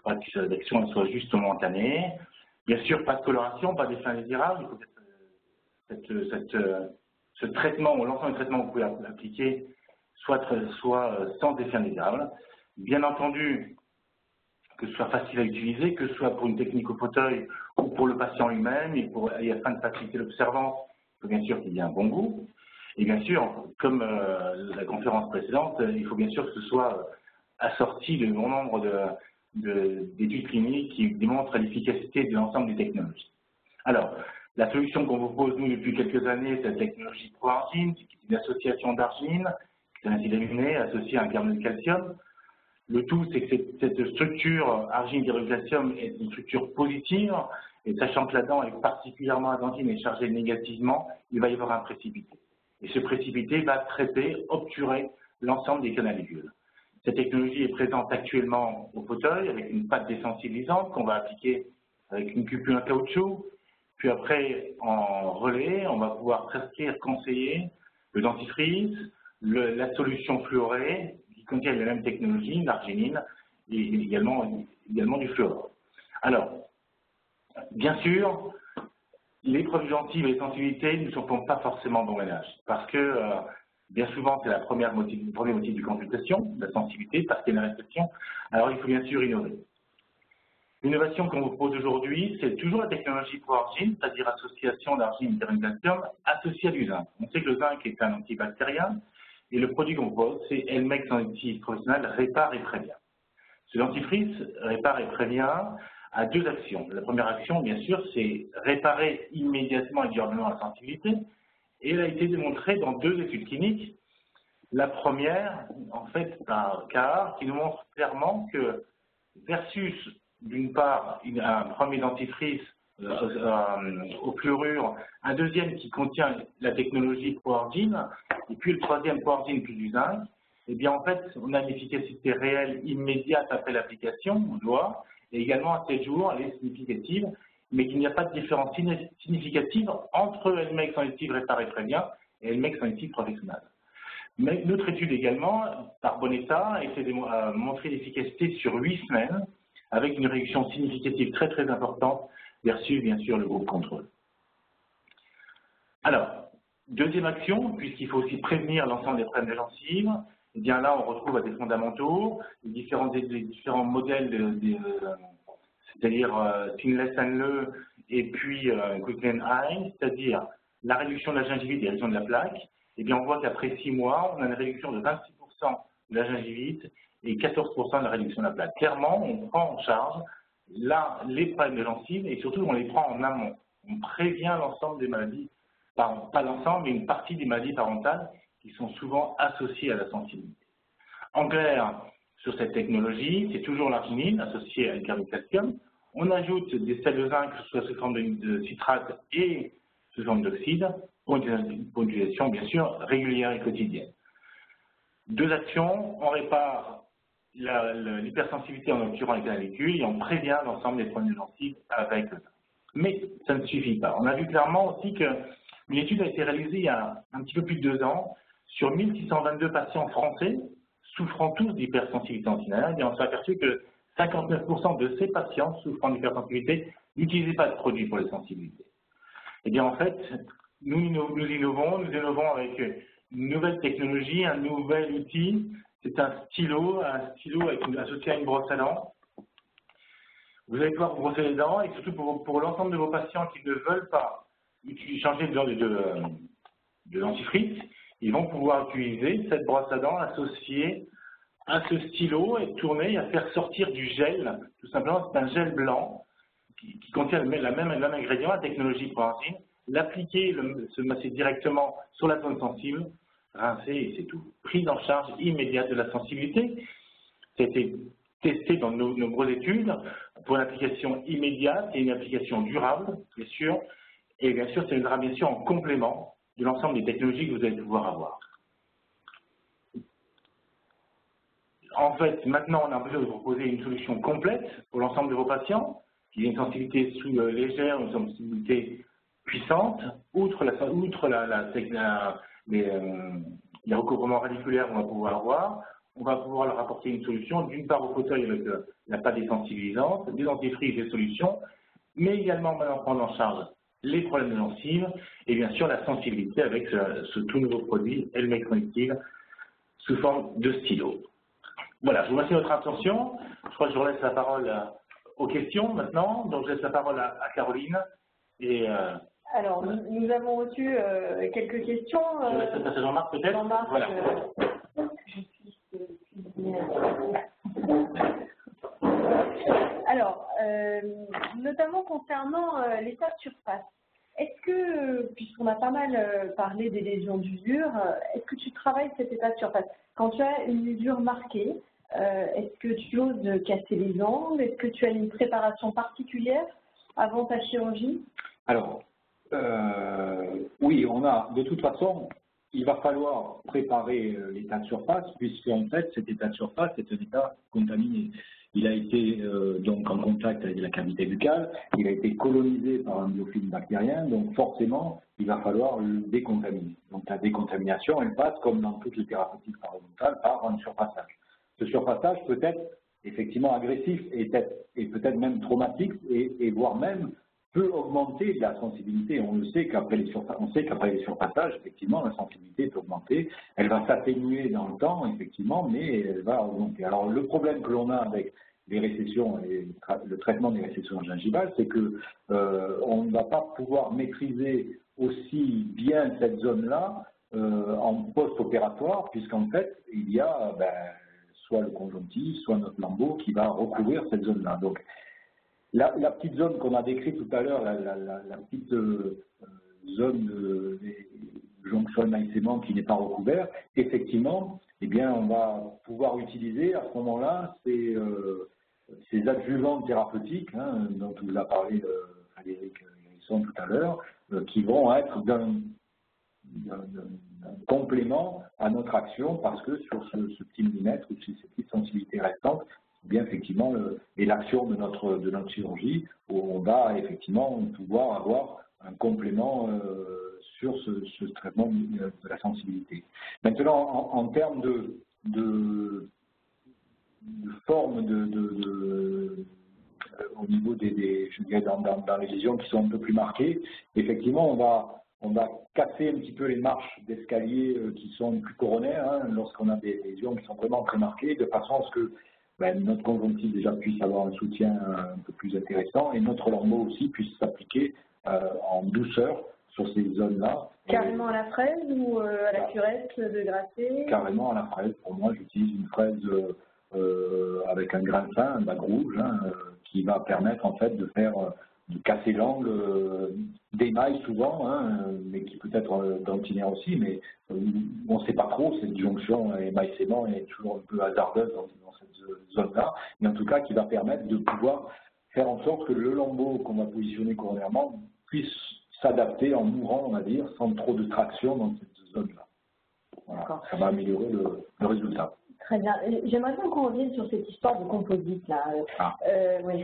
pas que cette action soit juste momentanée. Bien sûr, pas de coloration, pas d'effet indésirable. Il faut que ce traitement, ou l'ensemble du traitement que vous pouvez appliquer, soit sans effet indésirable. Bien entendu, que ce soit facile à utiliser, que ce soit pour une technique au fauteuil ou pour le patient lui-même, et afin de faciliter l'observance, il faut bien sûr qu'il y ait un bon goût. Et bien sûr, comme la conférence précédente, il faut bien sûr que ce soit assorti de bon nombre d'études cliniques qui démontrent l'efficacité de l'ensemble des technologies. Alors, la solution qu'on vous propose, nous, depuis quelques années, c'est la technologie ProArgine, qui est une association d'argine, qui est un acide aminé associé à un carbonate de calcium. Le tout, c'est que cette structure argine-calcium est une structure positive, et sachant que la dent est particulièrement adentine et chargée négativement, il va y avoir un précipité. Et ce précipité va traiter, obturer l'ensemble des canalicules. Cette technologie est présente actuellement au fauteuil avec une pâte désensibilisante qu'on va appliquer avec une cupule en caoutchouc. Puis après, en relais, on va pouvoir prescrire, conseiller le dentifrice, la solution fluorée qui contient la même technologie, l'arginine, et également du fluor. Alors, bien sûr, les produits gencives et les sensibilités ne sont pas forcément bon ménage, parce que bien souvent, c'est le premier motif de consultation, la sensibilité, parce qu'il y a une restriction. Alors, il faut bien sûr innover. L'innovation qu'on vous propose aujourd'hui, c'est toujours la technologie ProArgine, c'est-à-dire association d'argine et de calcium associée à du zinc. On sait que le zinc est un antibactérien, et le produit qu'on vous propose, c'est Elmex dentifrice professionnel répare et prévient. Ce dentifrice répare et prévient a deux actions. La première action, bien sûr, c'est réparer immédiatement et durablement la sensibilité, et elle a été démontrée dans deux études cliniques. La première, en fait, par Cahar, qui nous montre clairement que versus, d'une part, un premier dentifrice au fluorure, un deuxième qui contient la technologie ProArgine, et puis le troisième ProArgine plus du zinc, eh bien en fait, on a une efficacité réelle immédiate après l'application au doigt, et également à 7 jours, elle est significative, mais qu'il n'y a pas de différence significative entre LMEX en lessive réparée très bien et LMEX en lessive professionnelle. Mais notre étude également, par Bonetta, a été montré l'efficacité sur 8 semaines, avec une réduction significative très très importante versus bien sûr le groupe contrôle. Alors, deuxième action, puisqu'il faut aussi prévenir l'ensemble des problèmes de gencives, eh bien là on retrouve à des fondamentaux, les différents modèles, c'est-à-dire Finless and Le et puis Guggenheim, c'est-à-dire la réduction de la gingivite et la réduction de la plaque. Eh bien on voit qu'après 6 mois, on a une réduction de 26% de la gingivite et 14% de la réduction de la plaque. Clairement, on prend en charge là les problèmes de gencives et surtout on les prend en amont. On prévient l'ensemble des maladies, pas l'ensemble, mais une partie des maladies parentales qui sont souvent associées à la sensibilité. En clair, sur cette technologie, c'est toujours l'arginine associée à une carbocalcium. On ajoute des sels de zinc, soit sous forme de citrate et sous forme d'oxyde, pour une utilisation bien sûr régulière et quotidienne. Deux actions, on répare l'hypersensibilité en obturant les canalicule et on prévient l'ensemble des problèmes de gencives avec le zinc. Mais ça ne suffit pas. On a vu clairement aussi qu'une étude a été réalisée il y a un petit peu plus de 2 ans sur 1622 patients français souffrant tous d'hypersensibilité antinale, et on s'est aperçu que 59% de ces patients souffrant d'hypersensibilité n'utilisaient pas de produits pour les sensibilités. Eh bien en fait, nous innovons avec une nouvelle technologie, un nouvel outil, c'est un stylo associé à une brosse à dents. Vous allez pouvoir vous brosser les dents et surtout pour l'ensemble de vos patients qui ne veulent pas changer de dentifrice, ils vont pouvoir utiliser cette brosse à dents associée à ce stylo et tourner et à faire sortir du gel. Tout simplement, c'est un gel blanc qui contient le même ingrédient, la technologie ProEnzyme. L'appliquer, se masser directement sur la zone sensible, rincer et c'est tout. Prise en charge immédiate de la sensibilité. Ça a été testé dans de nombreuses études pour une application immédiate et une application durable, bien sûr. Et bien sûr, ça viendra bien sûr en complément de l'ensemble des technologies que vous allez pouvoir avoir. En fait, maintenant, on a besoin de vous proposer une solution complète pour l'ensemble de vos patients, qui a une sensibilité légère, une sensibilité puissante, outre les recouvrements radiculaires qu'on va pouvoir avoir, on va pouvoir leur apporter une solution, d'une part au fauteuil avec la pâte désensibilisante, des dentifrices, des solutions, mais également maintenant prendre en charge les problèmes de gencives et bien sûr la sensibilité avec ce tout nouveau produit, LMEX Connective, sous forme de stylo. Voilà, je vous remercie de votre attention. Je crois que je laisse la parole aux questions maintenant. Donc je laisse la parole à Caroline. Et, alors, nous avons reçu quelques questions. Je laisse passer Jean-Marc peut-être. Jean-Marc, voilà. Alors, notamment concernant l'état de surface, est-ce que, puisqu'on a pas mal parlé des lésions d'usure, est-ce que tu travailles cet état de surface? Quand tu as une usure marquée, est-ce que tu oses casser les angles? Est-ce que tu as une préparation particulière avant ta chirurgie? Alors, oui, on a, de toute façon, il va falloir préparer l'état de surface, puisqu'en fait, cet état de surface est un état contaminé. Il a été donc en contact avec la cavité buccale, il a été colonisé par un biofilm bactérien, donc forcément, il va falloir le décontaminer. Donc la décontamination, elle passe, comme dans toutes les thérapeutiques parodontales, par un surfaçage. Ce surfaçage peut être effectivement agressif et peut-être même traumatique, et voire même peut augmenter la sensibilité. On le sait qu'après les surfaçages, effectivement, la sensibilité peut augmenter. Elle va s'atténuer dans le temps, effectivement, mais elle va augmenter. Alors, le problème que l'on a avec les récessions et le traitement des récessions gingivales, c'est que on ne va pas pouvoir maîtriser aussi bien cette zone-là en post-opératoire, puisqu'en fait, il y a soit le conjonctif, soit notre lambeau qui va recouvrir cette zone-là. Donc, la petite zone qu'on a décrite tout à l'heure, la petite zone de jonction émaillement qui n'est pas recouverte, effectivement, eh bien, on va pouvoir utiliser à ce moment-là ces adjuvants thérapeutiques, dont vous a parlé Frédéric Hérisson tout à l'heure, qui vont être complément à notre action parce que sur ce petit millimètre ou ces petites sensibilités restantes, bien effectivement et l'action de notre chirurgie où on va effectivement pouvoir avoir un complément sur ce traitement de la sensibilité. Maintenant, en termes de forme au niveau je dirais dans les lésions qui sont un peu plus marquées, effectivement, on va casser un petit peu les marches d'escalier qui sont plus coronaires hein, lorsqu'on a des lésions qui sont vraiment très marquées, de façon à ce que notre conjonctive déjà puisse avoir un soutien un peu plus intéressant et notre lambeau aussi puisse s'appliquer en douceur sur ces zones-là. Carrément à la fraise ou à la curette de Grasset? Carrément à la fraise. Pour moi, j'utilise une fraise avec un grain fin, un bac rouge, hein, qui va permettre en fait de casser l'angle d'émail souvent, hein, mais qui peut être dentinaire aussi, mais on ne sait pas trop, cette jonction émail-sément est toujours un peu hasardeuse dans cette zone-là, mais en tout cas qui va permettre de pouvoir faire en sorte que le lambeau qu'on va positionner coronairement puisse s'adapter en mourant, on va dire, sans trop de traction dans cette zone-là. Voilà, ça va améliorer le résultat. Très bien. J'aimerais bien qu'on revienne sur cette histoire de composite là. Oui,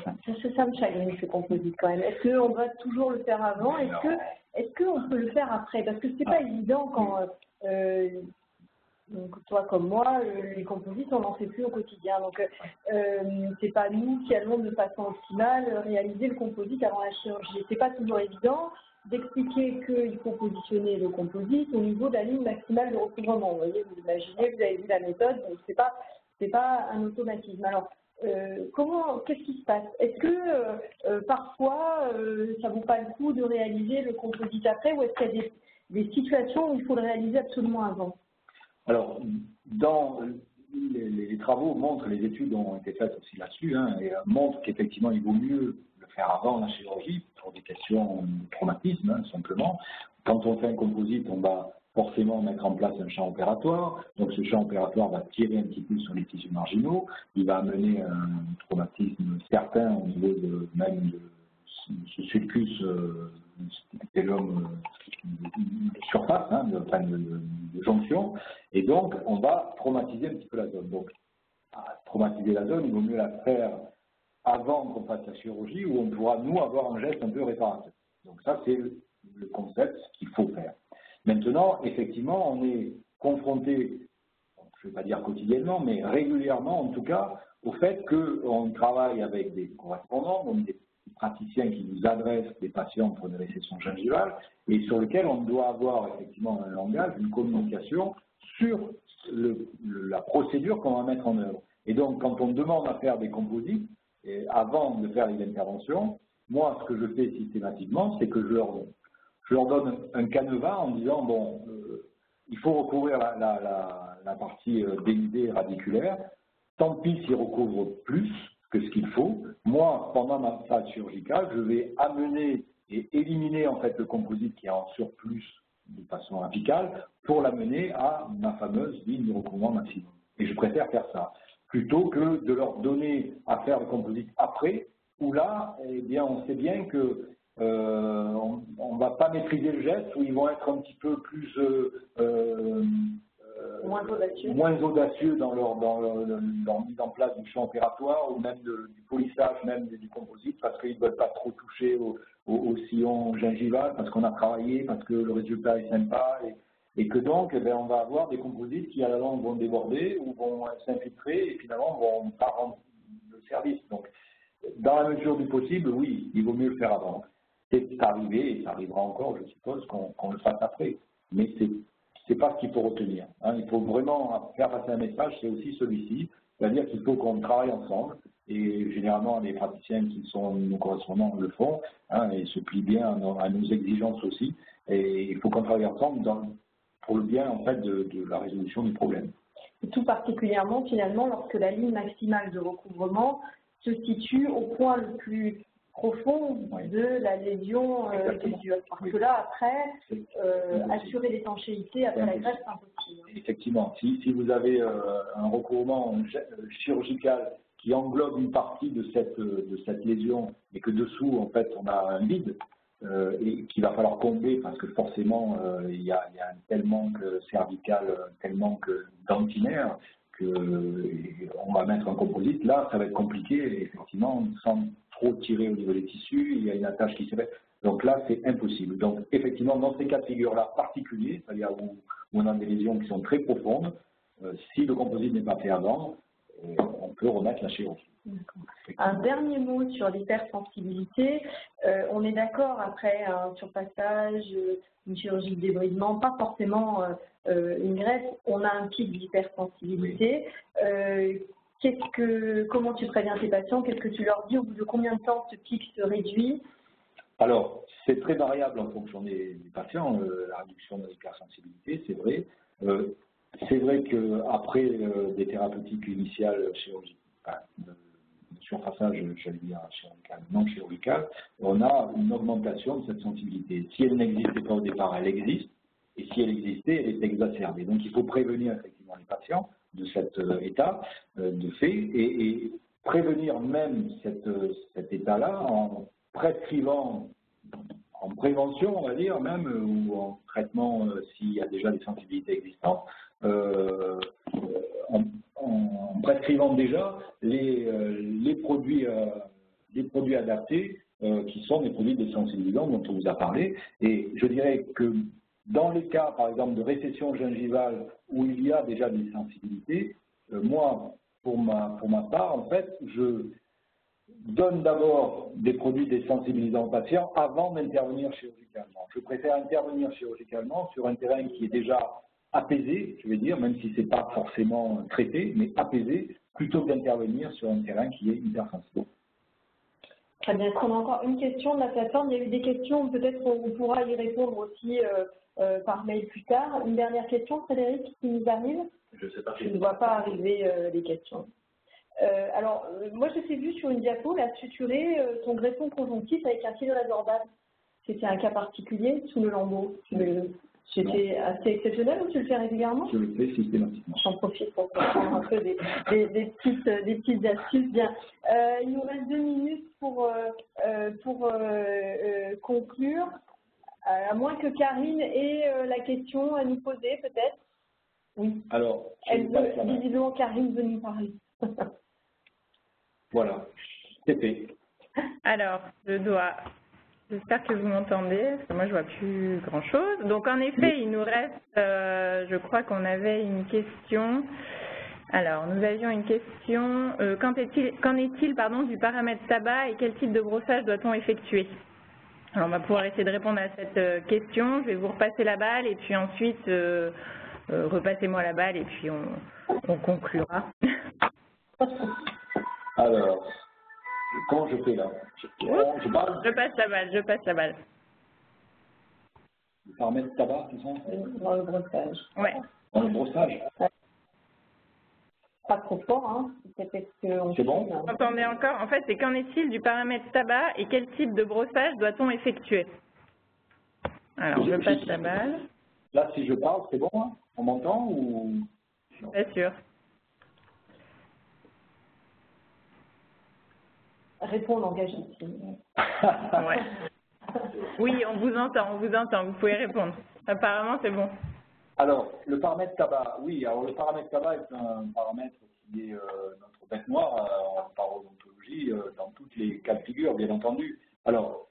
ça me chagrine ce composite quand même. Est-ce qu'on doit toujours le faire avant? Est-ce qu'on peut le faire après? Parce que c'est pas évident quand donc toi comme moi, les composites on n'en fait plus au quotidien. Donc c'est pas nous qui allons de façon optimale réaliser le composite avant la chirurgie. C'est pas toujours évident d'expliquer qu'il faut positionner le composite au niveau de la ligne maximale de recouvrement. Vous voyez, vous imaginez, vous avez vu la méthode, donc c'est pas un automatisme. Alors, qu'est-ce qui se passe? Est-ce que parfois, ça vaut pas le coup de réaliser le composite après, ou est-ce qu'il y a des situations où il faut le réaliser absolument avant? Alors, dans les travaux montrent, les études ont été faites aussi là-dessus, hein, et montrent qu'effectivement, il vaut mieux le faire avant la chirurgie, pour des questions de traumatisme, hein, simplement. Quand on fait un composite, on va forcément mettre en place un champ opératoire. Donc, ce champ opératoire va tirer un petit peu sur les tissus marginaux. Il va amener un traumatisme certain au niveau même de ce sulcus épithélum de surface, hein, de jonction. Et donc, on va traumatiser un petit peu la zone. Donc, à traumatiser la zone, il vaut mieux la faire avant qu'on fasse la chirurgie, où on pourra, nous, avoir un geste un peu réparateur. Donc ça, c'est le concept qu'il faut faire. Maintenant, effectivement, on est confronté, je ne vais pas dire quotidiennement, mais régulièrement, en tout cas, au fait qu'on travaille avec des correspondants, donc des praticiens qui nous adressent des patients pour des récessions gingivales, et sur lesquels on doit avoir effectivement un langage, une communication sur la procédure qu'on va mettre en œuvre. Et donc, quand on demande à faire des composites, et avant de faire les interventions, moi, ce que je fais systématiquement, c'est que je leur donne un canevas en disant, bon, il faut recouvrir la partie dénudée radiculaire, tant pis s'ils recouvrent plus que ce qu'il faut. Moi, pendant ma phase chirurgicale, je vais amener et éliminer en fait le composite qui est en surplus de façon apicale pour l'amener à ma fameuse ligne de recouvrement maximum. Et je préfère faire ça, plutôt que de leur donner à faire le composite après, où là, eh bien, on sait bien que on ne va pas maîtriser le geste, où ils vont être un petit peu plus moins audacieux dans leur mise en place du champ opératoire, ou même du polissage, même du composite, parce qu'ils ne veulent pas trop toucher au sillon gingival, parce qu'on a travaillé, parce que le résultat est sympa, et que donc, eh bien, on va avoir des composites qui à la longue vont déborder ou vont s'infiltrer et finalement vont pas rendre le service. Donc, dans la mesure du possible, oui, il vaut mieux le faire avant. C'est arrivé, et ça arrivera encore, je suppose, qu'on le fasse après. Mais c'est pas ce qu'il faut retenir. Hein. Il faut vraiment faire passer un message, c'est aussi celui-ci, c'est-à-dire qu'il faut qu'on travaille ensemble. Et généralement, les praticiens qui sont nos correspondants le font, hein, et se plient bien à nos exigences aussi. Et il faut qu'on travaille ensemble pour le bien en fait de la résolution du problème. Tout particulièrement finalement lorsque la ligne maximale de recouvrement se situe au point le plus profond de la lésion d'usure. Parce que là, après, assurer l'étanchéité après la greffe, c'est impossible. Effectivement, si vous avez un recouvrement chirurgical qui englobe une partie de cette lésion et que dessous, en fait, on a un vide, et qu'il va falloir combler parce que forcément il y a un tel manque cervical, un tel manque dentinaire qu'on va mettre un composite. Là, ça va être compliqué, effectivement, sans trop tirer au niveau des tissus, il y a une attache qui se fait. Donc là, c'est impossible. Donc effectivement, dans ces cas de figure-là particuliers, c'est-à-dire où on a des lésions qui sont très profondes, si le composite n'est pas fait avant, on peut remettre la chirurgie. Un dernier mot sur l'hypersensibilité. On est d'accord, après un surpassage, une chirurgie de débridement, pas forcément une greffe, on a un pic d'hypersensibilité. Comment tu préviens tes patients? Qu'est-ce que tu leur dis? Au bout de combien de temps ce pic se réduit? Alors, c'est très variable en fonction des patients, la réduction de l'hypersensibilité, c'est vrai. C'est vrai qu'après des thérapeutiques initiales chirurgicales, de surfaçage, j'allais dire chirurgical, non chirurgical, on a une augmentation de cette sensibilité. Si elle n'existait pas au départ, elle existe, et si elle existait, elle est exacerbée. Donc il faut prévenir effectivement les patients de cet état de fait, et prévenir même cet état-là en prescrivant, en prévention, on va dire, même, ou en traitement s'il y a déjà des sensibilités existantes, en prescrivant déjà les produits adaptés qui sont des produits désensibilisants dont on vous a parlé. Et je dirais que dans les cas, par exemple, de récession gingivale où il y a déjà des sensibilités, moi, pour ma part, en fait, je donne d'abord des produits désensibilisants aux patients avant d'intervenir chirurgicalement. Je préfère intervenir chirurgicalement sur un terrain qui est déjà apaisé, je vais dire, même si ce n'est pas forcément traité, mais apaisé, plutôt que d'intervenir sur un terrain qui est hypersensible. Très bien. On a encore une question de la plateforme. Il y a eu des questions, peut-être on pourra y répondre aussi par mail plus tard. Une dernière question, Frédéric, qui nous arrive? Je ne sais pas. Je ne vois pas arriver les questions. Alors, moi, je t'ai vu sur une diapo, là, suturer ton greffon conjonctif avec un fil résorbable. C'était un cas particulier sous le lambeau. C'était assez exceptionnel ou tu le fais régulièrement? Je le fais systématiquement. J'en profite pour prendre un peu des petites astuces. Bien. Il nous reste 2 minutes pour conclure. À moins que Karine ait la question à nous poser, peut-être. Oui. Alors, visiblement, Karine veut nous parler. Voilà, c'est fait. Alors, j'espère que vous m'entendez, parce que moi je vois plus grand-chose. Donc en effet, il nous reste, je crois qu'on avait une question. Alors, nous avions une question. Qu'en est-il du paramètre tabac et quel type de brossage doit-on effectuer? Alors, on va pouvoir essayer de répondre à cette question. Je vais vous repasser la balle et puis ensuite, repassez-moi la balle et puis on conclura. Alors, comment je fais là? Je parle? Je passe la balle. Le paramètre tabac, c'est ça? Dans le brossage. Ouais. Dans le brossage? Pas trop fort, hein? C'est bon? Vous entendez encore? En fait, c'est qu'en est-il du paramètre tabac et quel type de brossage doit-on effectuer? Alors, je passe la balle. Là, si je parle, c'est bon, hein? On m'entend ou? Pas sûr. Réponds au langage intime. Ouais. Oui, on vous entend, vous pouvez répondre. Apparemment, c'est bon. Alors, le paramètre tabac, oui, alors le paramètre tabac est un paramètre qui est notre bête noire en parodontologie dans toutes les cas de figure, bien entendu. Alors,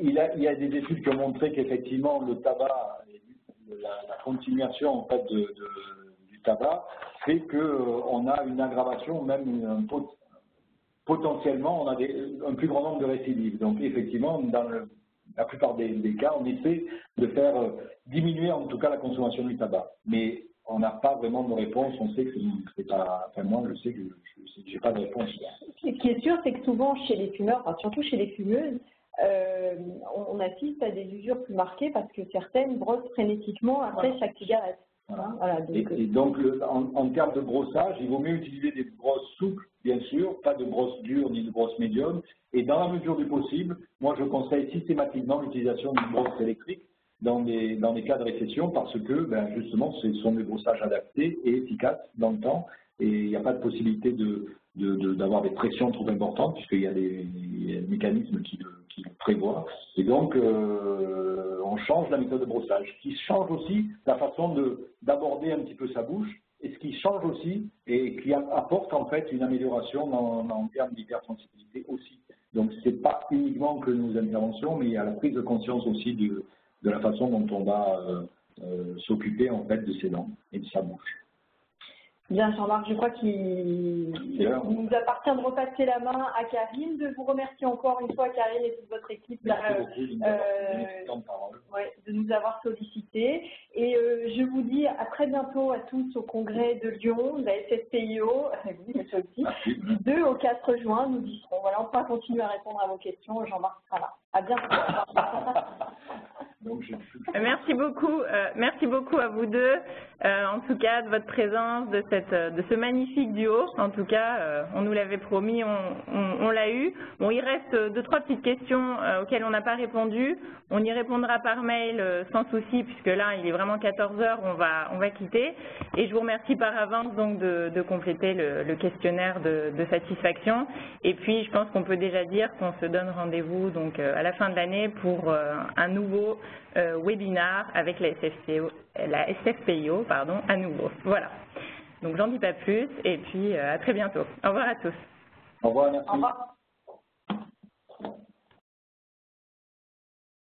il y a des études qui ont montré qu'effectivement, le tabac, la continuation en fait, du tabac, fait qu'on a une aggravation, même potentiellement, on a un plus grand nombre de récidives. Donc, effectivement, dans la plupart des cas, on essaie de faire diminuer en tout cas la consommation du tabac. Mais on n'a pas vraiment de réponse. On sait que c'est pas. Enfin, moi, je sais que je n'ai pas de réponse. Ce qui est sûr, c'est que souvent chez les fumeurs, enfin, surtout chez les fumeuses, on assiste à des usures plus marquées parce que certaines brossent frénétiquement après chaque cigarette. Voilà, donc, en termes de brossage, il vaut mieux utiliser des brosses souples, bien sûr, pas de brosses dures ni de brosses médium. Et dans la mesure du possible, moi je conseille systématiquement l'utilisation d'une brosse électrique dans les cas de récession parce que justement ce sont des brossages adaptés et efficaces dans le temps et il n'y a pas de possibilité de d'avoir des pressions trop importantes, puisqu'il y a des mécanismes qui le prévoient. Et donc, on change la méthode de brossage, qui change aussi la façon d'aborder un petit peu sa bouche, et ce qui change aussi, et qui apporte en fait une amélioration en termes d'hypersensibilité aussi. Donc, ce n'est pas uniquement que nos interventions, mais il y a la prise de conscience aussi de la façon dont on va s'occuper en fait de ses dents et de sa bouche. Bien, Jean-Marc, je crois qu'il nous appartient de repasser la main à Karine, de vous remercier encore une fois, Karine, et toute votre équipe là, de nous avoir sollicités. Et je vous dis à très bientôt à tous au congrès de Lyon, de la SFPIO, oui, mais ça aussi, du 2 au 4 juin, nous y serons. Voilà, on pourra continuer à répondre à vos questions. Jean-Marc sera là. À bientôt. Merci beaucoup à vous deux, en tout cas de votre présence, de ce magnifique duo. En tout cas, on nous l'avait promis, on l'a eu. Bon, il reste 2-3 petites questions auxquelles on n'a pas répondu. On y répondra par mail sans souci, puisque là, il est vraiment 14 h, on va quitter. Et je vous remercie par avance donc de compléter le questionnaire de satisfaction. Et puis, je pense qu'on peut déjà dire qu'on se donne rendez-vous donc à la fin de l'année pour un nouveau webinar avec la SFPIO, à nouveau. Voilà. Donc, j'en dis pas plus et puis à très bientôt. Au revoir à tous. Au revoir, merci. Au revoir.